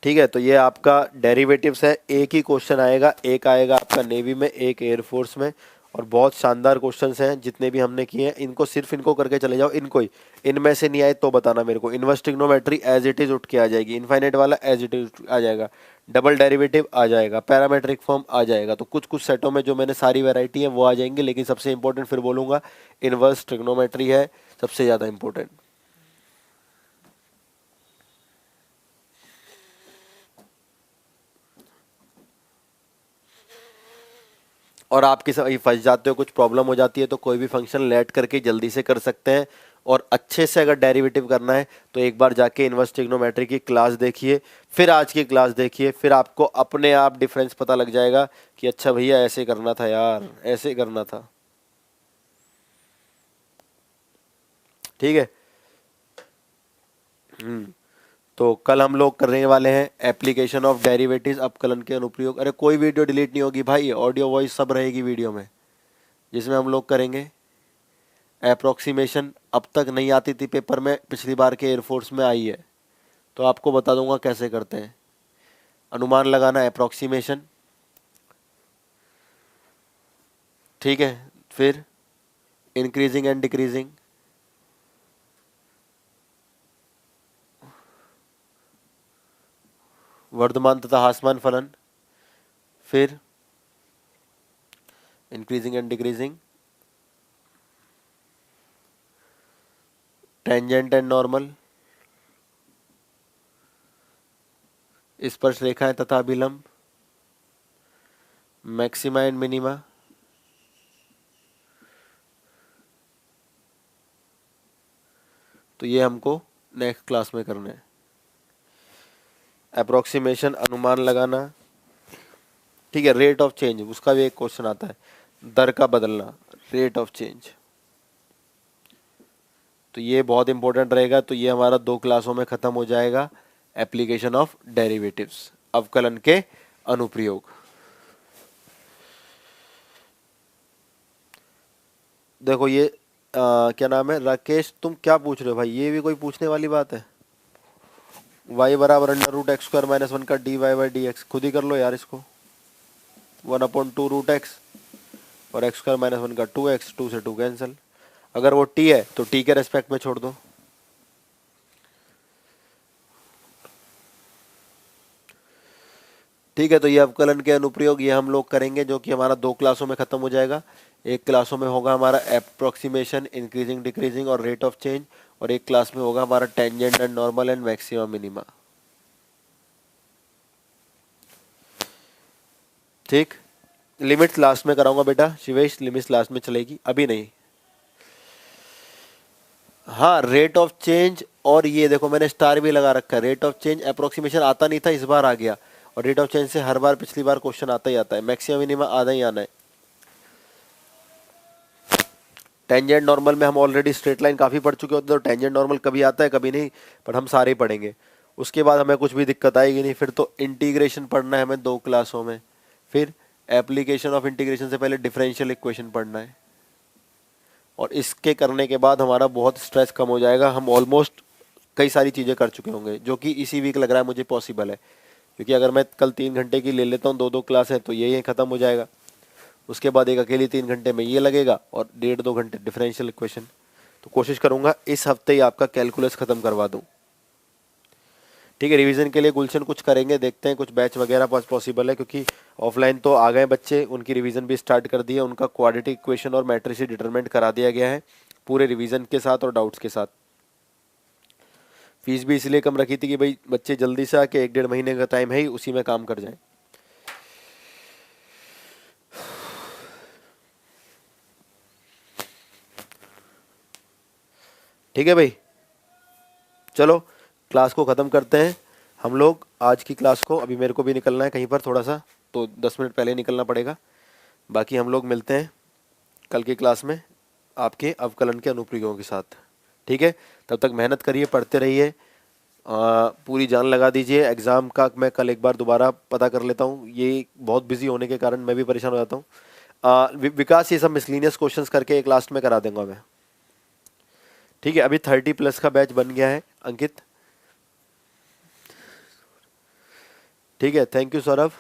ठीक है, तो ये आपका डेरिवेटिव्स है। एक ही क्वेश्चन आएगा, एक आएगा आपका नेवी में, एक एयरफोर्स में, और बहुत शानदार क्वेश्चंस हैं जितने भी हमने किए हैं। इनको सिर्फ इनको करके चले जाओ, इनको ही, इनमें से नहीं आए तो बताना मेरे को। Inverse trigonometry as it is उठ के आ जाएगी, इनफाइनाइट वाला एज इट इज आ जाएगा, डबल डेरिवेटिव आ जाएगा, पैरामेट्रिक फॉर्म आ जाएगा। तो कुछ कुछ सेटों में जो मैंने सारी वैरायटी है वो आ जाएंगी, लेकिन सबसे इंपॉर्टेंट फिर बोलूँगा इनवर्स ट्रिग्नोमेट्री है सबसे ज़्यादा इंपॉर्टेंट। और आप किसी फंस जाते हो, कुछ प्रॉब्लम हो जाती है, तो कोई भी फंक्शन लेट करके जल्दी से कर सकते हैं। और अच्छे से अगर डेरिवेटिव करना है तो एक बार जाके इनवर्स ट्रिग्नोमेट्री की क्लास देखिए, फिर आज की क्लास देखिए, फिर आपको अपने आप डिफरेंस पता लग जाएगा कि अच्छा भैया ऐसे करना था यार, ऐसे करना था। ठीक है। तो कल हम लोग करने वाले हैं एप्लीकेशन ऑफ डेरिवेटिव्स, अपकलन के अनुप्रयोग। अरे कोई वीडियो डिलीट नहीं होगी भाई, ऑडियो वॉइस सब रहेगी वीडियो में, जिसमें हम लोग करेंगे अप्रोक्सीमेशन। अब तक नहीं आती थी पेपर में, पिछली बार के एयरफोर्स में आई है, तो आपको बता दूंगा कैसे करते हैं। अनुमान लगाना, अप्रोक्सीमेशन। ठीक है, फिर इंक्रीजिंग एंड डिक्रीजिंग, वर्धमान तथा ह्रासमान फलन, फिर increasing and decreasing, tangent and normal, स्पर्श रेखाएं तथा अभिलंब, मैक्सिमा एंड मिनिमा, तो ये हमको नेक्स्ट क्लास में करना है। अप्रोक्सीमेशन अनुमान लगाना, ठीक है। रेट ऑफ चेंज, उसका भी एक क्वेश्चन आता है, दर का बदलना, रेट ऑफ चेंज, तो ये बहुत इंपॉर्टेंट रहेगा। तो ये हमारा 2 क्लासों में खत्म हो जाएगा, एप्लीकेशन ऑफ डेरिवेटिव्स, अवकलन के अनुप्रयोग। देखो ये क्या नाम है राकेश, तुम क्या पूछ रहे हो भाई? ये भी कोई पूछने वाली बात है? y बराबर √x² - 1 का dy/dx, खुद ही कर लो यार इसको। 1/2 √x और x² - 1 का 2x, 2 से 2 कैंसिल। अगर वो t है तो t के रेस्पेक्ट में छोड़ दो। ठीक है, तो ये अवकलन के अनुप्रयोग ये हम लोग करेंगे, जो कि हमारा 2 क्लासों में खत्म हो जाएगा। एक क्लासों में होगा हमारा अप्रोक्सीमेशन, इंक्रीजिंग डिक्रीजिंग और रेट ऑफ चेंज, और एक क्लास में होगा हमारा tangent and normal and maxima minima. ठीक, लिमिट्स लास्ट में कराऊंगा बेटा शिवेश, लिमिट्स लास्ट में चलेगी, अभी नहीं। हाँ, रेट ऑफ चेंज, और ये देखो मैंने स्टार भी लगा रखा है। रेट ऑफ चेंज अप्रोक्सीमेशन आता नहीं था, इस बार आ गया, और रेट ऑफ चेंज से हर बार पिछली बार क्वेश्चन आता ही आता है। मैक्सिमम मिनिमम आधा ही आना है। टेंजेंट नॉर्मल में हम ऑलरेडी स्ट्रेट लाइन काफ़ी पढ़ चुके होते हैं, तो टेंजेंट नॉर्मल कभी आता है कभी नहीं, पर हम सारे ही पढ़ेंगे। उसके बाद हमें कुछ भी दिक्कत आएगी नहीं। फिर तो इंटीग्रेशन पढ़ना है हमें 2 क्लासों में, फिर एप्लीकेशन ऑफ इंटीग्रेशन से पहले डिफरेंशियल इक्वेशन पढ़ना है, और इसके करने के बाद हमारा बहुत स्ट्रेस कम हो जाएगा। हम ऑलमोस्ट कई सारी चीज़ें कर चुके होंगे, जो कि इसी वीक लग रहा है मुझे पॉसिबल है, क्योंकि अगर मैं कल 3 घंटे की ले लेता हूँ, 2-2 क्लास है, तो ये ख़त्म हो जाएगा। उसके बाद एक अकेली 3 घंटे में ये लगेगा और 1.5-2 घंटे डिफरेंशियल इक्वेशन। तो कोशिश करूँगा इस हफ्ते ही आपका कैलकुलस ख़त्म करवा दूँ। ठीक है, रिवीजन के लिए गुलशन कुछ करेंगे, देखते हैं कुछ बैच वगैरह पास पॉसिबल है, क्योंकि ऑफलाइन तो आ गए बच्चे, उनकी रिवीजन भी स्टार्ट कर दी है, उनका क्वाड्रेटिक इक्वेशन और मैट्रिसेस डिटरमिनेंट करा दिया गया है पूरे रिवीजन के साथ और डाउट्स के साथ। फीस भी इसलिए कम रखी थी कि भाई बच्चे जल्दी से आके 1-1.5 महीने का टाइम है ही, उसी में काम कर जाएं। ठीक है भाई, चलो क्लास को ख़त्म करते हैं हम लोग आज की क्लास को। अभी मेरे को भी निकलना है कहीं पर थोड़ा सा, तो 10 मिनट पहले निकलना पड़ेगा। बाकी हम लोग मिलते हैं कल की क्लास में आपके अवकलन के अनुप्रयोगों के साथ। ठीक है, तब तक मेहनत करिए, पढ़ते रहिए, पूरी जान लगा दीजिए। एग्ज़ाम का मैं कल एक बार दोबारा पता कर लेता हूँ, ये बहुत बिजी होने के कारण मैं भी परेशान हो जाता हूँ। विकास ये सब मिसलिनियस क्वेश्चंस करके एक लास्ट में करा दूंगा मैं। ठीक है, अभी 30+ का बैच बन गया है अंकित। ठीक है, थैंक यू सौरभ।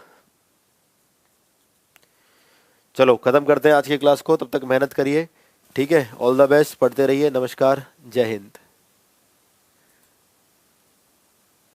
चलो ख़त्म करते हैं आज की क्लास को, तब तक मेहनत करिए। ठीक है, ऑल द बेस्ट, पढ़ते रहिए। नमस्कार, जय हिंद।